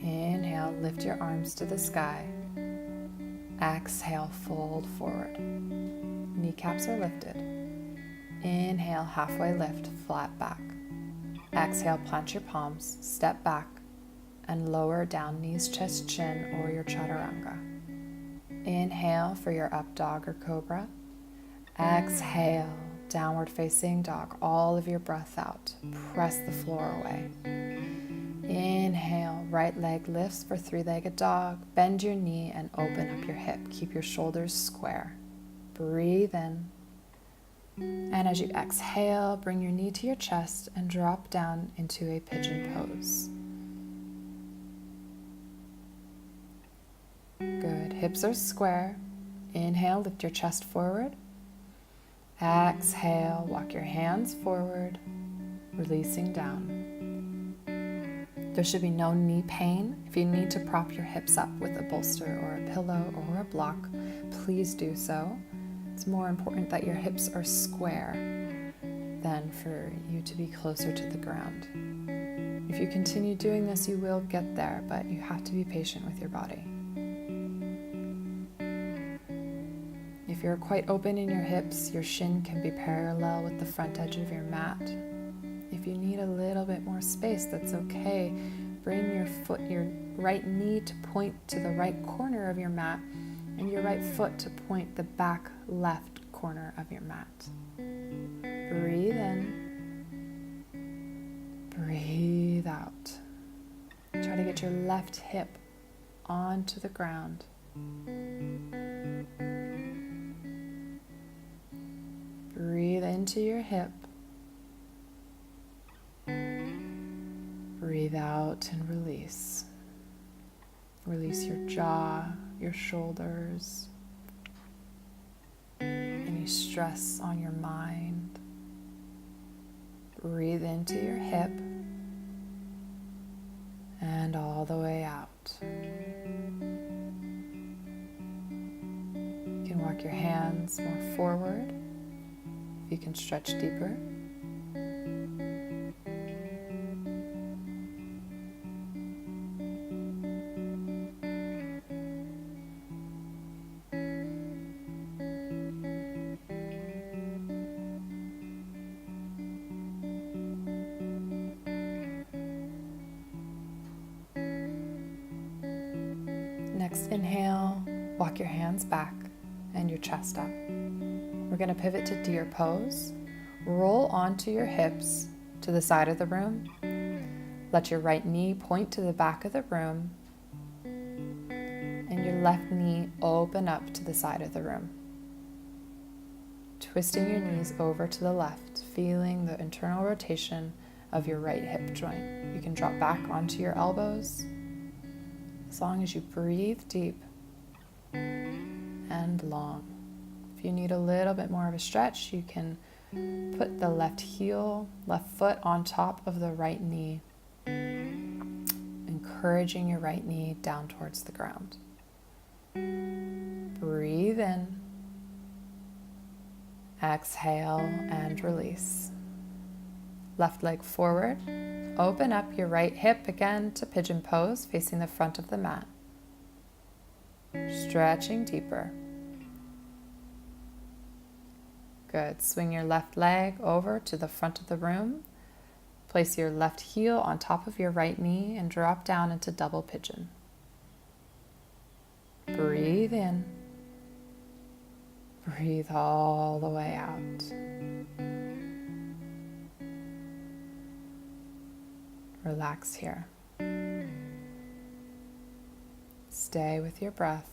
Inhale, lift your arms to the sky. Exhale, fold forward. Kneecaps are lifted. Inhale, halfway lift, flat back. Exhale, plant your palms, step back, and lower down knees, chest, chin, or your chaturanga. Inhale for your up dog or cobra. Exhale, downward facing dog, all of your breath out. Press the floor away. Inhale, right leg lifts for three-legged dog. Bend your knee and open up your hip. Keep your shoulders square. Breathe in. And as you exhale, bring your knee to your chest and drop down into a pigeon pose. Good. Hips are square. Inhale, lift your chest forward. Exhale, walk your hands forward, releasing down. There should be no knee pain. If you need to prop your hips up with a bolster or a pillow or a block, please do so. It's more important that your hips are square than for you to be closer to the ground. If you continue doing this, you will get there, but you have to be patient with your body. If you're quite open in your hips, your shin can be parallel with the front edge of your mat. If you need a little bit more space, that's okay. Bring your right knee to point to the right corner of your mat and your right foot to point the back left corner of your mat. Breathe in, breathe out. Try to get your left hip onto the ground. Breathe into your hip. Breathe out and release. Release your jaw, your shoulders, any stress on your mind. Breathe into your hip and all the way out. You can walk your hands more forward. You can stretch deeper. Next, inhale, walk your hands back and your chest up. We're going to pivot to deer pose. Roll onto your hips to the side of the room. Let your right knee point to the back of the room and your left knee open up to the side of the room. Twisting your knees over to the left, feeling the internal rotation of your right hip joint. You can drop back onto your elbows as long as you breathe deep and long. If you need a little bit more of a stretch, you can put the left foot on top of the right knee, encouraging your right knee down towards the ground. Breathe in, exhale and release. Left leg forward. Open up your right hip again to pigeon pose, facing the front of the mat. Stretching deeper. Good. Swing your left leg over to the front of the room. Place your left heel on top of your right knee and drop down into double pigeon. Breathe in. Breathe all the way out. Relax here. Stay with your breath.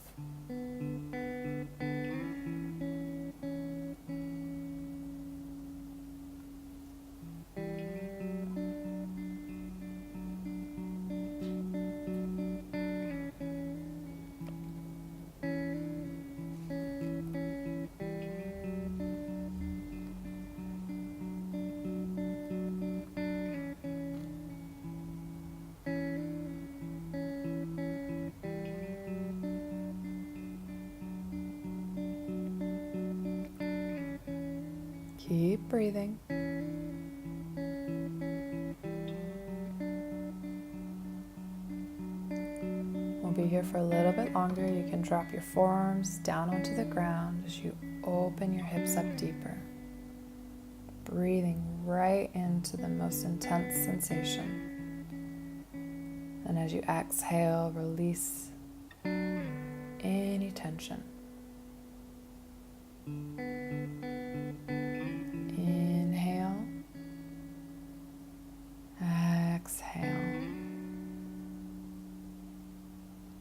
Keep breathing. We'll be here for a little bit longer. You can drop your forearms down onto the ground as you open your hips up deeper. Breathing right into the most intense sensation. And as you exhale, release any tension. Exhale.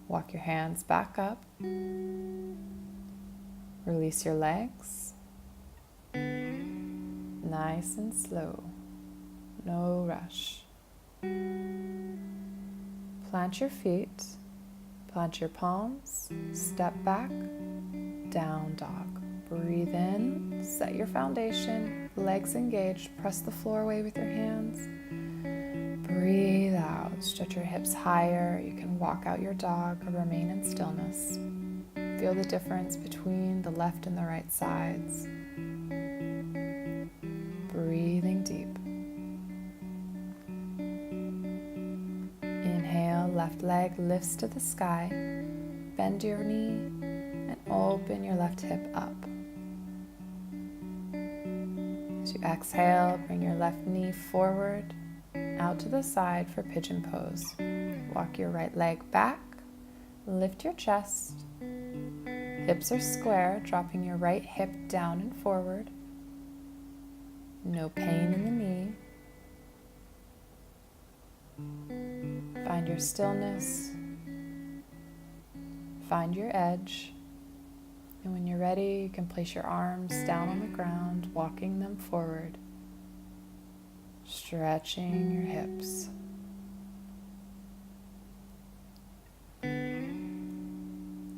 Walk your hands back up. Release your legs. Nice and slow. No rush. Plant your feet. Plant your palms. Step back. Down dog. Breathe in. Set your foundation. Legs engaged. Press the floor away with your hands. Breathe out. Stretch your hips higher. You can walk out your dog or remain in stillness. Feel the difference between the left and the right sides. Breathing deep. Inhale, left leg lifts to the sky. Bend your knee and open your left hip up. As you exhale, bring your left knee forward, out to the side for pigeon pose. Walk your right leg back, lift your chest. Hips are square, dropping your right hip down and forward. No pain in the knee. Find your stillness. Find your edge. And when you're ready, you can place your arms down on the ground, walking them forward, stretching your hips.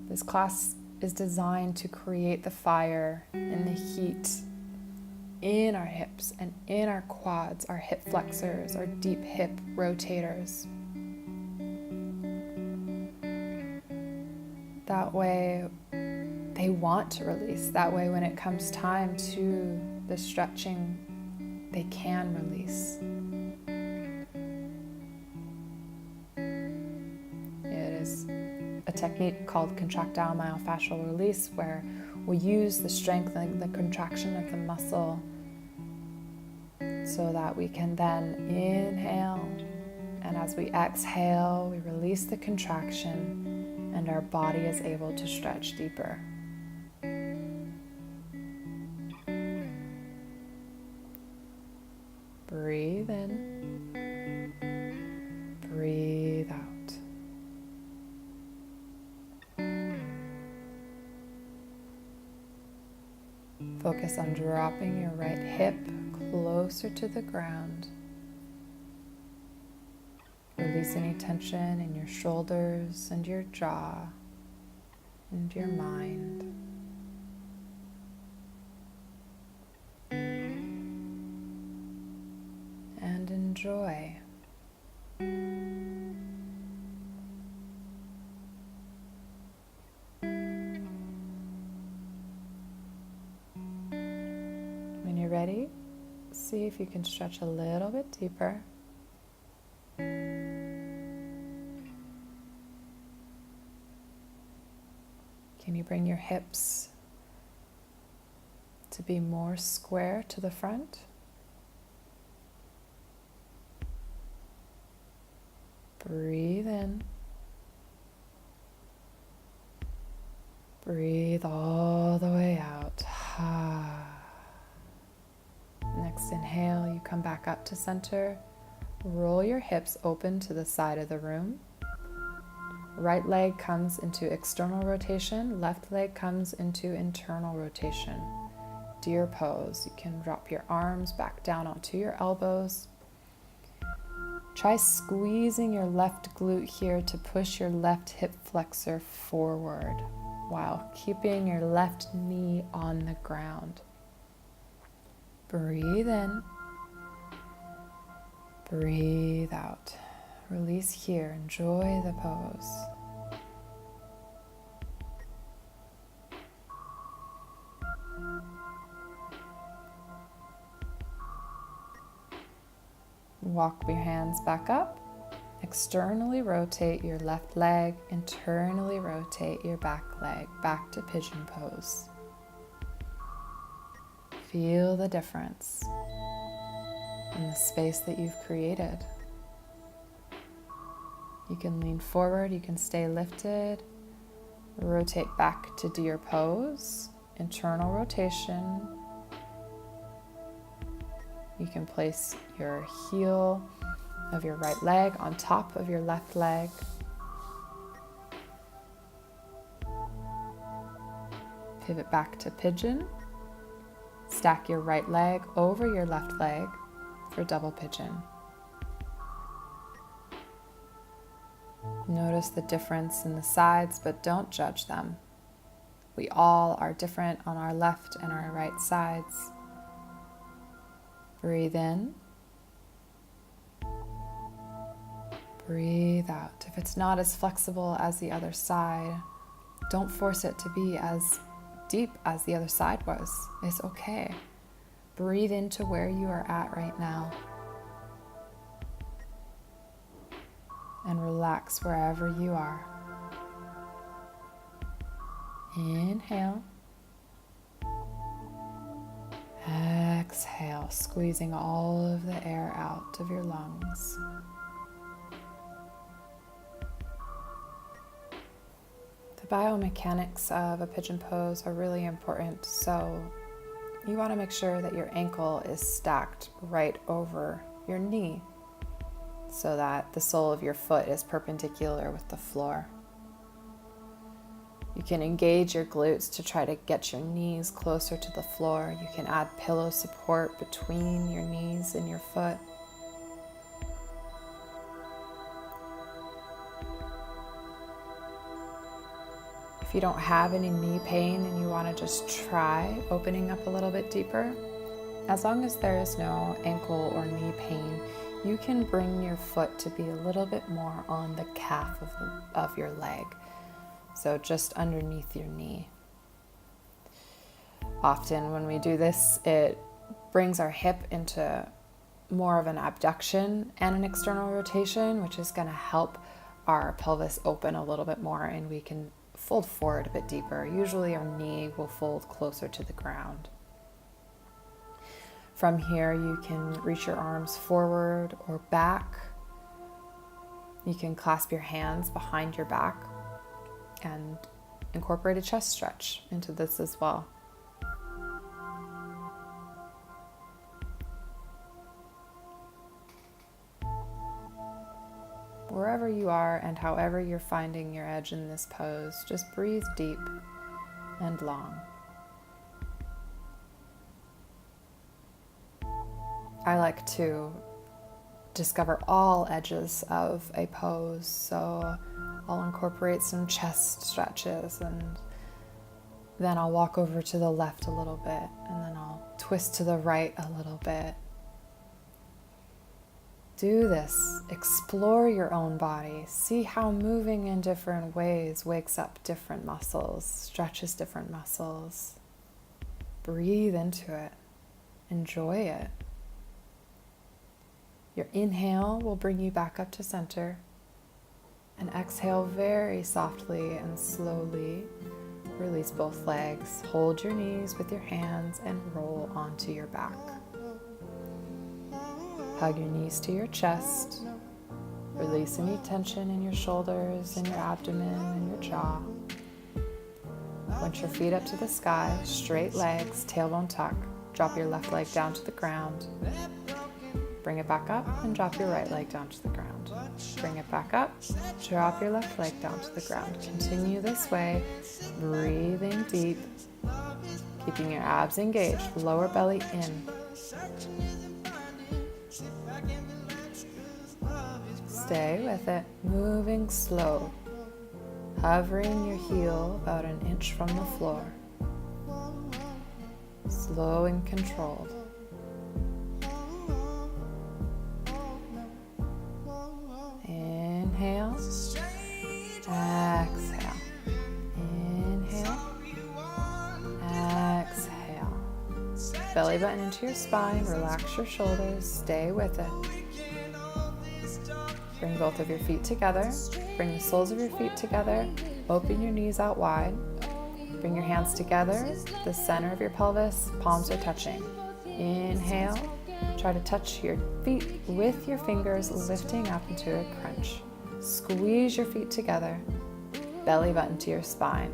This class is designed to create the fire and the heat in our hips and in our quads, our hip flexors, our deep hip rotators. That way, they want to release. That way, when it comes time to the stretching, they can release. It is a technique called contractile myofascial release, where we use the strength and the contraction of the muscle so that we can then inhale, and as we exhale, we release the contraction and our body is able to stretch deeper. Breathe in, breathe out. Focus on dropping your right hip closer to the ground. Release any tension in your shoulders and your jaw and your mind. And enjoy. When you're ready, see if you can stretch a little bit deeper. Can you bring your hips to be more square to the front? Breathe in. Breathe all the way out. Next inhale, you come back up to center. Roll your hips open to the side of the room. Right leg comes into external rotation. Left leg comes into internal rotation. Deer pose. You can drop your arms back down onto your elbows. Try squeezing your left glute here to push your left hip flexor forward while keeping your left knee on the ground. Breathe in. Breathe out. Release here. Enjoy the pose. Walk your hands back up. Externally rotate your left leg. Internally rotate your back leg. Back to pigeon pose. Feel the difference in the space that you've created. You can lean forward, you can stay lifted. Rotate back to deer pose. Internal rotation. You can place your heel of your right leg on top of your left leg. Pivot back to pigeon. Stack your right leg over your left leg for double pigeon. Notice the difference in the sides, but don't judge them. We all are different on our left and our right sides. Breathe in. Breathe out. If it's not as flexible as the other side, don't force it to be as deep as the other side was. It's okay. Breathe into where you are at right now. And relax wherever you are. Inhale. Exhale, squeezing all of the air out of your lungs. The biomechanics of a pigeon pose are really important, so you want to make sure that your ankle is stacked right over your knee so that the sole of your foot is perpendicular with the floor. You can engage your glutes to try to get your knees closer to the floor. You can add pillow support between your knees and your foot. If you don't have any knee pain and you want to just try opening up a little bit deeper, as long as there is no ankle or knee pain, you can bring your foot to be a little bit more on the calf of your leg. So just underneath your knee. Often when we do this, it brings our hip into more of an abduction and an external rotation, which is going to help our pelvis open a little bit more, and we can fold forward a bit deeper. Usually our knee will fold closer to the ground. From here, you can reach your arms forward or back. You can clasp your hands behind your back and incorporate a chest stretch into this as well. Wherever you are and however you're finding your edge in this pose, just breathe deep and long. I like to discover all edges of a pose, so I'll incorporate some chest stretches, and then I'll walk over to the left a little bit, and then I'll twist to the right a little bit. Do this. Explore your own body. See how moving in different ways wakes up different muscles, stretches different muscles. Breathe into it. Enjoy it. Your inhale will bring you back up to center. And exhale very softly and slowly. Release both legs. Hold your knees with your hands and roll onto your back. Hug your knees to your chest. Release any tension in your shoulders and your abdomen and your jaw. Point your feet up to the sky, straight legs, tailbone tuck. Drop your left leg down to the ground. Bring it back up and drop your right leg down to the ground. Bring it back up, drop your left leg down to the ground. Continue this way, breathing deep, keeping your abs engaged, lower belly in. Stay with it, moving slow, hovering your heel about an inch from the floor. Slow and controlled. Inhale, exhale. Inhale, exhale. Belly button into your spine, relax your shoulders, stay with it. Bring both of your feet together. Bring the soles of your feet together. Open your knees out wide. Bring your hands together, the center of your pelvis, palms are touching. Inhale. Try to touch your feet with your fingers, lifting up into a crunch. Squeeze your feet together. Belly button to your spine.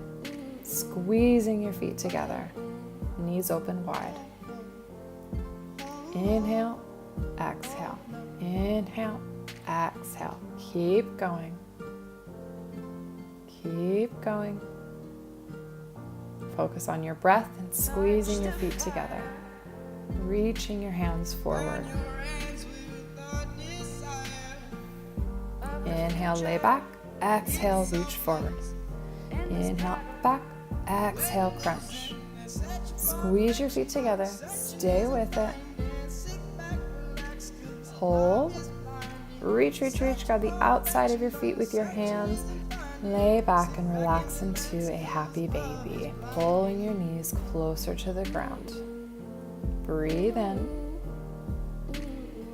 Squeezing your feet together. Knees open wide. Inhale. Exhale. Inhale. Exhale. Keep going. Keep going. Focus on your breath and squeezing your feet together. Reaching your hands forward. Inhale, lay back. Exhale, reach forward. Inhale, back. Exhale, crunch. Squeeze your feet together. Stay with it. Hold. Reach, reach, reach. Grab the outside of your feet with your hands. Lay back and relax into a happy baby, pulling your knees closer to the ground. Breathe in.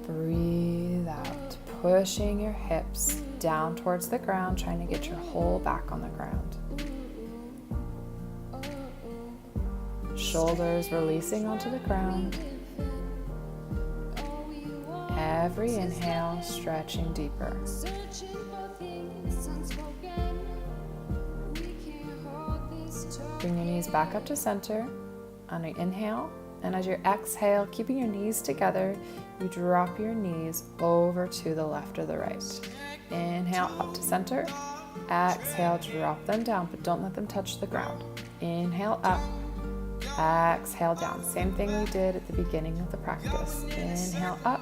Breathe out, pushing your hips down towards the ground, trying to get your whole back on the ground. shoulders releasing onto the ground. Every inhale, stretching deeper. Bring your knees back up to center on an inhale, and as you exhale, keeping your knees together, you drop your knees over to the left or the right. Inhale up to center. Exhale, drop them down, but don't let them touch the ground. Inhale up. Exhale down. Same thing we did at the beginning of the practice. Inhale up.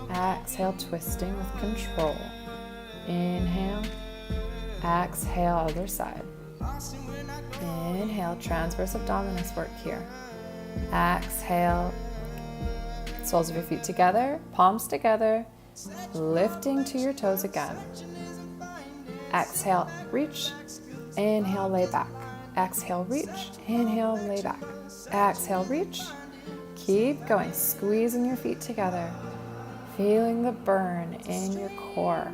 Exhale, twisting with control. Inhale. Exhale, other side. Inhale, transverse abdominis work here. Exhale, soles of your feet together, palms together, lifting to your toes again. Exhale, reach. Inhale, lay back. Exhale, reach. Inhale, lay back. Exhale, reach. Keep going, squeezing your feet together, feeling the burn in your core.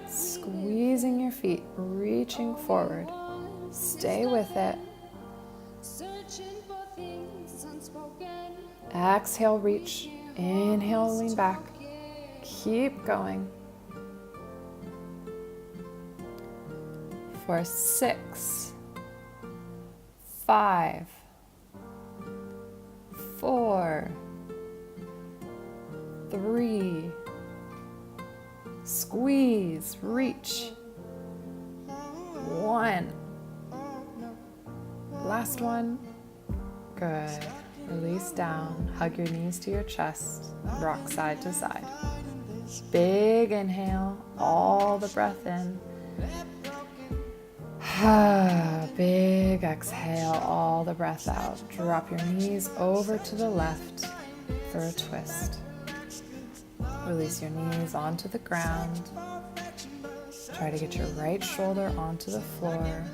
Squeezing your feet, reaching forward. Stay with it. Exhale, reach. Inhale, lean back. Keep going. For 6, 5, 4, 3, squeeze, reach. 1. Last one. Good. Release down. Hug your knees to your chest. Rock side to side. Big inhale. All the breath in. Big exhale. All the breath out. Drop your knees over to the left for a twist. Release your knees onto the ground. Try to get your right shoulder onto the floor.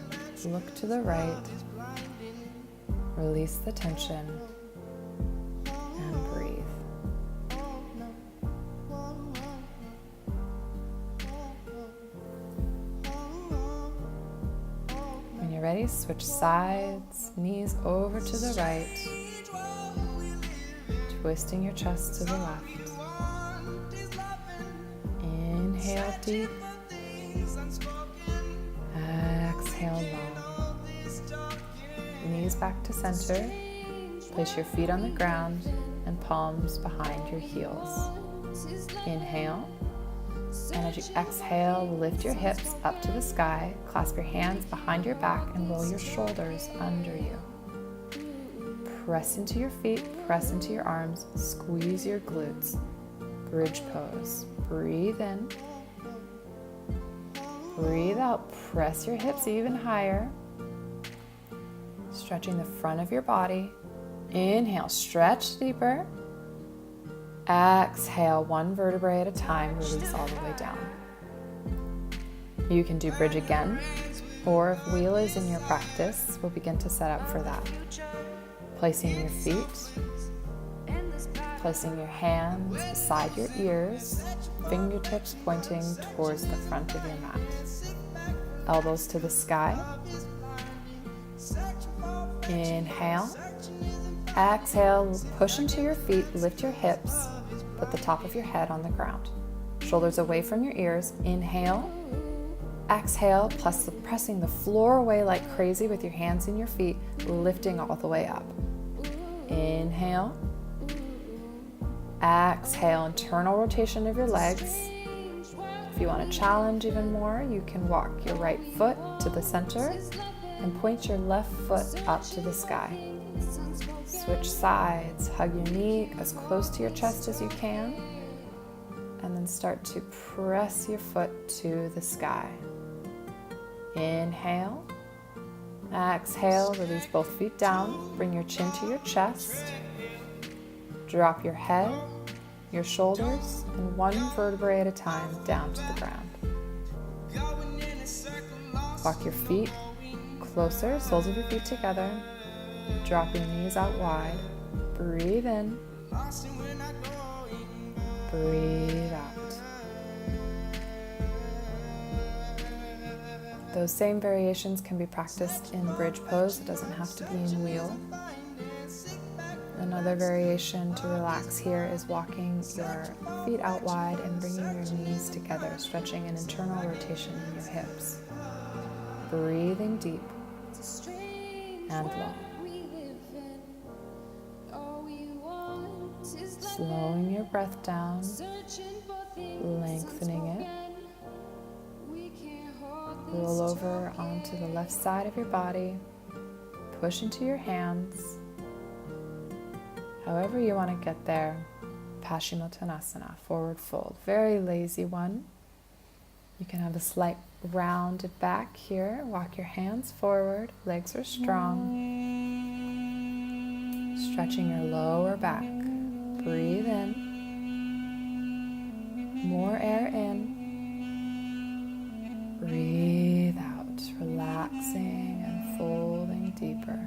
Look to the right. Release the tension and breathe. When you're ready, switch sides, knees over to the right, twisting your chest to the left. Inhale deep, exhale long. Knees back to center. Place your feet on the ground and palms behind your heels. Inhale. And as you exhale, lift your hips up to the sky. Clasp your hands behind your back and roll your shoulders under you. Press into your feet, press into your arms, squeeze your glutes. Bridge pose. Breathe in. Breathe out. Press your hips even higher. Stretching the front of your body. Inhale, stretch deeper. Exhale, one vertebrae at a time, release all the way down. You can do bridge again, or if wheel is in your practice, we'll begin to set up for that. Placing your feet, placing your hands beside your ears, fingertips pointing towards the front of your mat. Elbows to the sky. Inhale. Exhale, push into your feet, lift your hips, put the top of your head on the ground. Shoulders away from your ears. Inhale. Exhale, pressing the floor away like crazy with your hands and your feet, lifting all the way up. Inhale. Exhale, internal rotation of your legs. If you want to challenge even more, you can walk your right foot to the center and point your left foot up to the sky. Switch sides, hug your knee as close to your chest as you can, and then start to press your foot to the sky. Inhale. Exhale, release both feet down, bring your chin to your chest. Drop your head, your shoulders, and one vertebrae at a time down to the ground. Walk your feet closer, soles of your feet together. Drop your knees out wide. Breathe in. Breathe out. Those same variations can be practiced in bridge pose. It doesn't have to be in wheel. Another variation to relax here is walking your feet out wide and bringing your knees together, stretching an internal rotation in your hips. Breathing deep and long. Slowing your breath down, lengthening it. Roll over onto the left side of your body. Push into your hands. However you want to get there. Paschimottanasana, forward fold. Very lazy one. You can have a slight rounded back here. Walk your hands forward. Legs are strong. Stretching your lower back. Breathe in. More air in. Breathe out. Relaxing and folding deeper.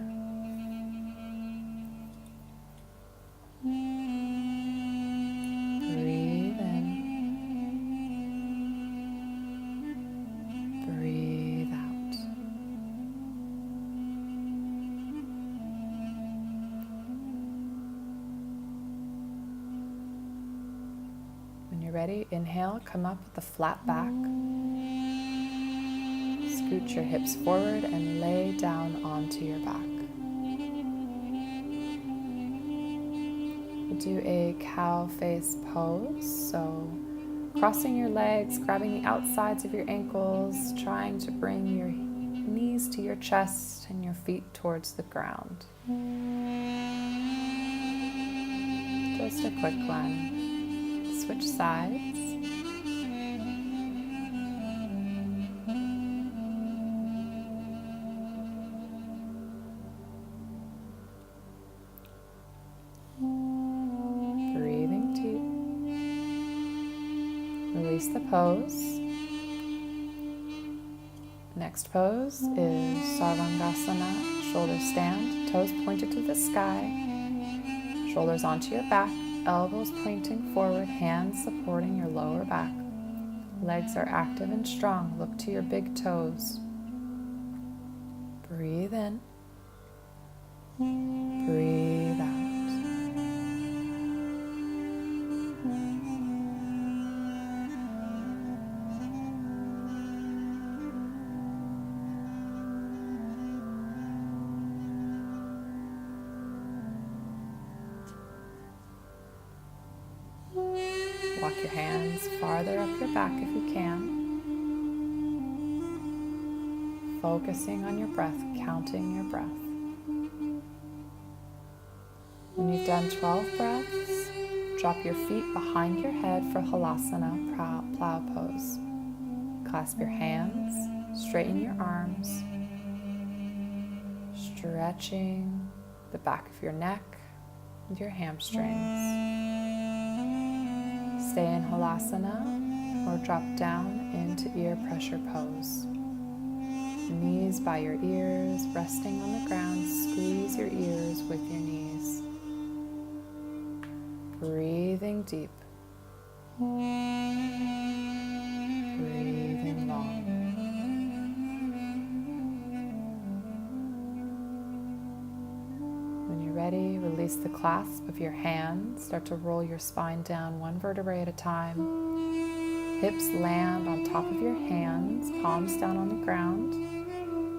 Ready? Inhale, come up with a flat back. Scoot your hips forward and lay down onto your back. We'll do a cow face pose. So crossing your legs, grabbing the outsides of your ankles, trying to bring your knees to your chest and your feet towards the ground. Just a quick one. Switch sides. Breathing deep. Release the pose. Next pose is Sarvangasana, shoulder stand, toes pointed to the sky, shoulders onto your back. Elbows pointing forward, hands supporting your lower back. Legs are active and strong. Look to your big toes. Breathe in. Breathe out. Walk your hands farther up your back if you can. Focusing on your breath, counting your breath. When you've done 12 breaths, drop your feet behind your head for Halasana, plow pose. Clasp your hands, straighten your arms, stretching the back of your neck and your hamstrings. Stay in Halasana or drop down into ear pressure pose. Knees by your ears, resting on the ground. Squeeze your ears with your knees. Breathing deep. Breathing long. When you're ready, release the clasp of your hands. Start to roll your spine down one vertebrae at a time. Hips land on top of your hands, palms down on the ground.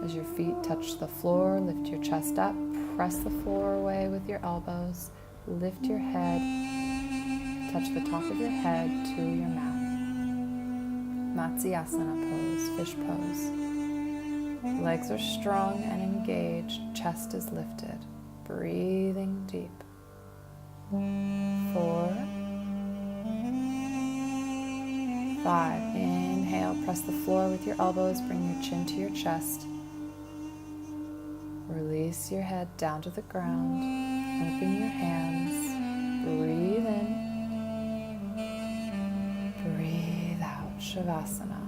As your feet touch the floor, lift your chest up, press the floor away with your elbows, lift your head, touch the top of your head to your mat. Matsyasana pose, fish pose. Legs are strong and engaged, chest is lifted. Breathing deep. 4, 5. Inhale, press the floor with your elbows, bring your chin to your chest. Release your head down to the ground. Open your hands. Breathe in. Breathe out. Shavasana.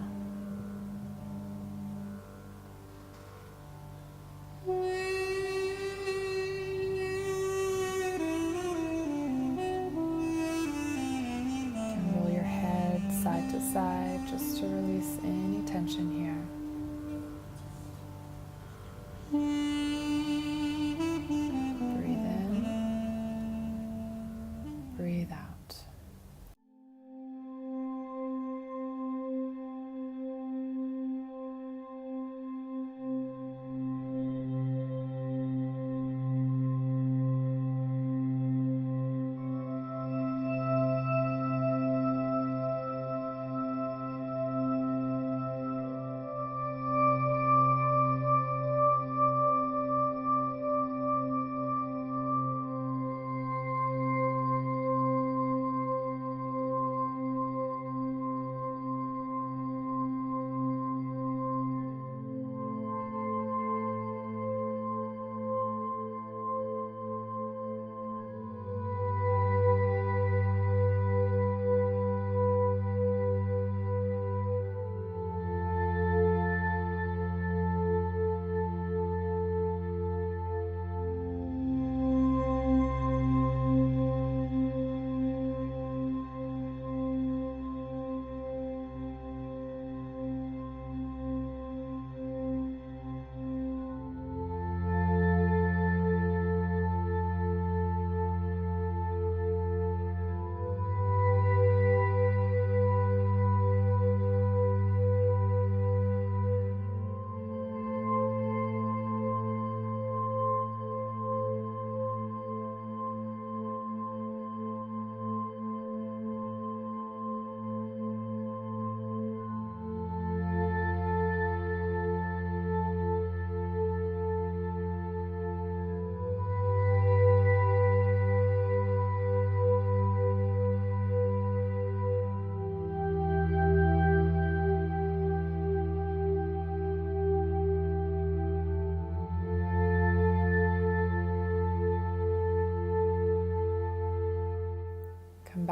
And roll your head side to side just to release any tension here.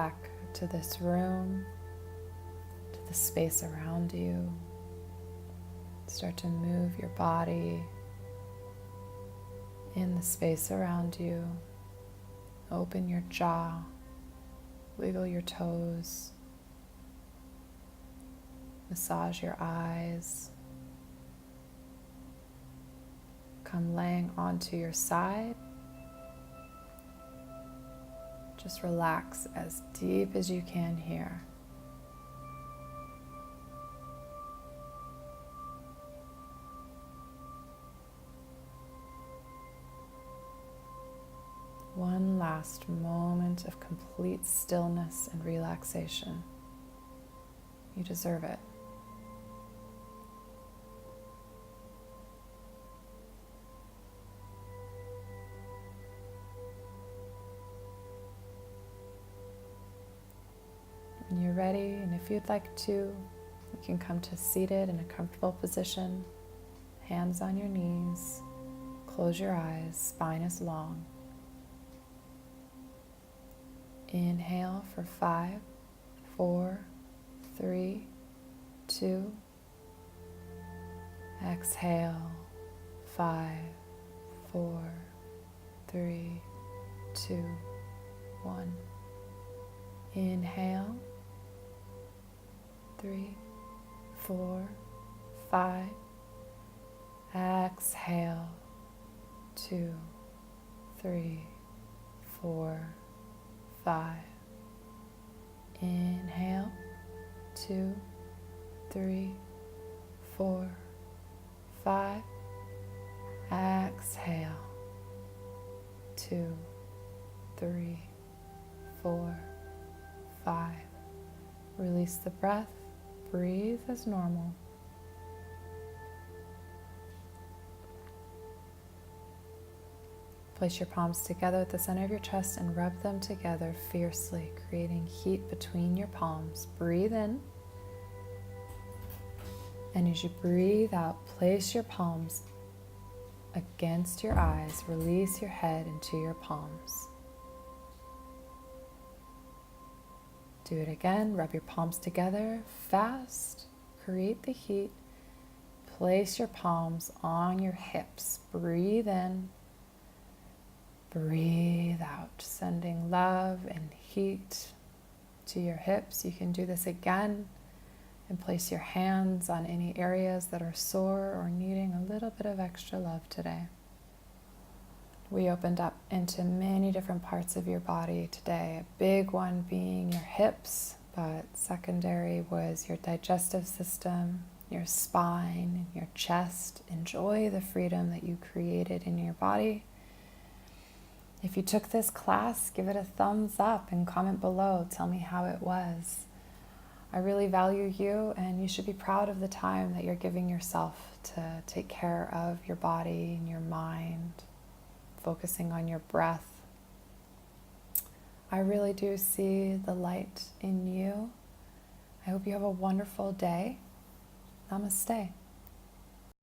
back to this room, to the space around you. Start to move your body in the space around you. Open your jaw, wiggle your toes, massage your eyes. Come laying onto your side. Just relax as deep as you can here. One last moment of complete stillness and relaxation. You deserve it. When you're ready, and if you'd like to, you can come to seated in a comfortable position, hands on your knees, close your eyes, spine is long. Inhale for 5, 4, 3, 2. Exhale, 5, 4, 3, 2, 1. Inhale, 3, 4, 5. Exhale, 2, 3, 4, 5. Inhale, 2, 3, 4, 5. Exhale, 2, 3, 4, 5. Release the breath. Breathe as normal. Place your palms together at the center of your chest and rub them together fiercely, creating heat between your palms. Breathe in. And as you breathe out, place your palms against your eyes. Release your head into your palms. Do it again. Rub your palms together fast. Create the heat. Place your palms on your hips. Breathe in. Breathe out, sending love and heat to your hips. You can do this again and place your hands on any areas that are sore or needing a little bit of extra love today. We opened up into many different parts of your body today, a big one being your hips, but secondary was your digestive system, your spine, your chest. Enjoy the freedom that you created in your body. If you took this class, give it a thumbs up and comment below. Tell me how it was. I really value you, and you should be proud of the time that you're giving yourself to take care of your body and your mind, focusing on your breath. I really do see the light in you. I hope you have a wonderful day. Namaste.